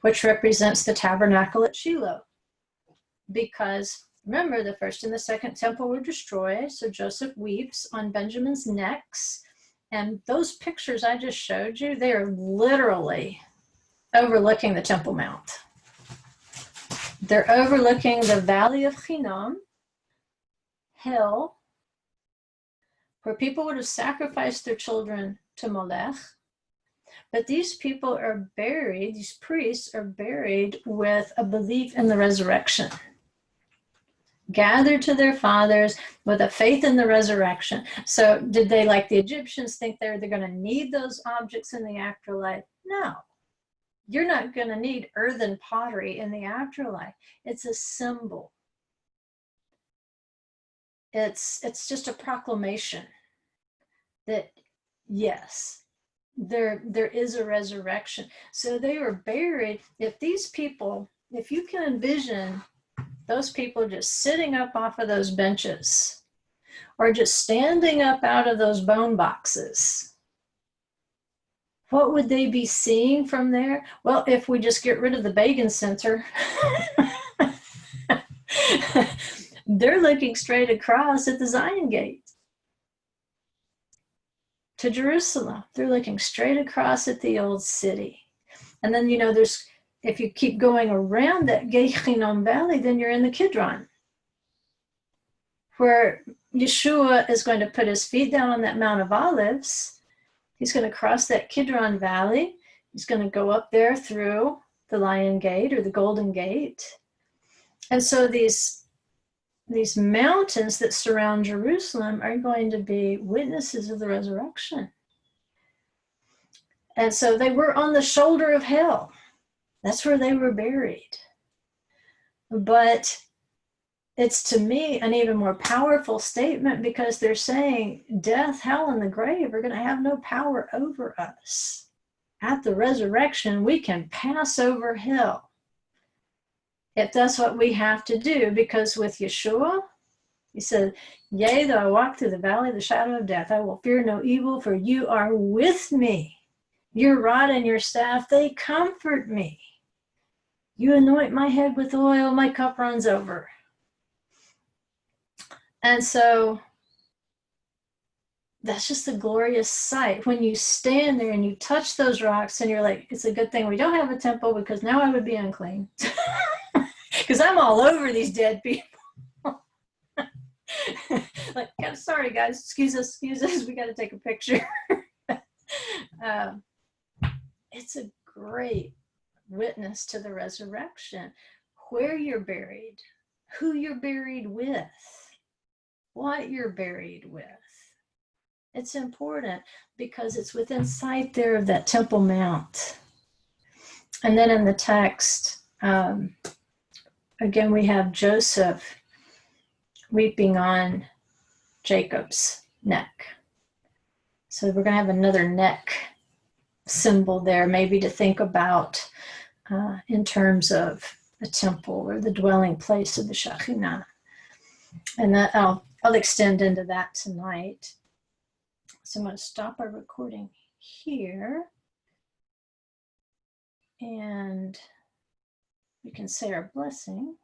which represents the tabernacle at Shiloh. Because remember, the first and the second temple were destroyed, so Joseph weeps on Benjamin's necks. And those pictures I just showed you, they are literally overlooking the Temple Mount. They're overlooking the Valley of Hinnom, hell, where people would have sacrificed their children to Molech. But these people are buried, these priests are buried with a belief in the resurrection. Gathered to their fathers with a faith in the resurrection. So did they, like the Egyptians, think they're going to need those objects in the afterlife? No. You're not going to need earthen pottery in the afterlife. It's a symbol. It's just a proclamation that, yes, there is a resurrection. So they were buried. If these people, if you can envision those people just sitting up off of those benches or just standing up out of those bone boxes, what would they be seeing from there? Well, if we just get rid of the Begin Center, they're looking straight across at the Zion Gate to Jerusalem. They're looking straight across at the old city. And then, there's, if you keep going around that Gate Hinnom Valley, then you're in the Kidron, where Yeshua is going to put his feet down on that Mount of Olives. He's going to cross that Kidron Valley. He's going to go up there through the Lion Gate or the Golden Gate. And so these mountains that surround Jerusalem are going to be witnesses of the resurrection. And so they were on the shoulder of hell. That's where they were buried. But it's, to me, an even more powerful statement, because they're saying death, hell, and the grave are going to have no power over us. At the resurrection, we can pass over hell, if that's what we have to do. Because with Yeshua, he said, yea, though I walk through the valley of the shadow of death, I will fear no evil, for you are with me. Your rod and your staff, they comfort me. You anoint my head with oil, my cup runs over. And so that's just a glorious sight when you stand there and you touch those rocks and you're like, it's a good thing we don't have a temple, because now I would be unclean. Because I'm all over these dead people. Like, I'm sorry guys, excuse us, we got to take a picture. It's a great witness to the resurrection, where you're buried, who you're buried with, what you're buried with. It's important because it's within sight there of that Temple Mount. And then in the text, again, we have Joseph weeping on Jacob's neck. So we're going to have another neck symbol there, maybe to think about in terms of the temple or the dwelling place of the Shekhinah. And that I'll extend into that tonight. So I'm going to stop our recording here. And we can say our blessing.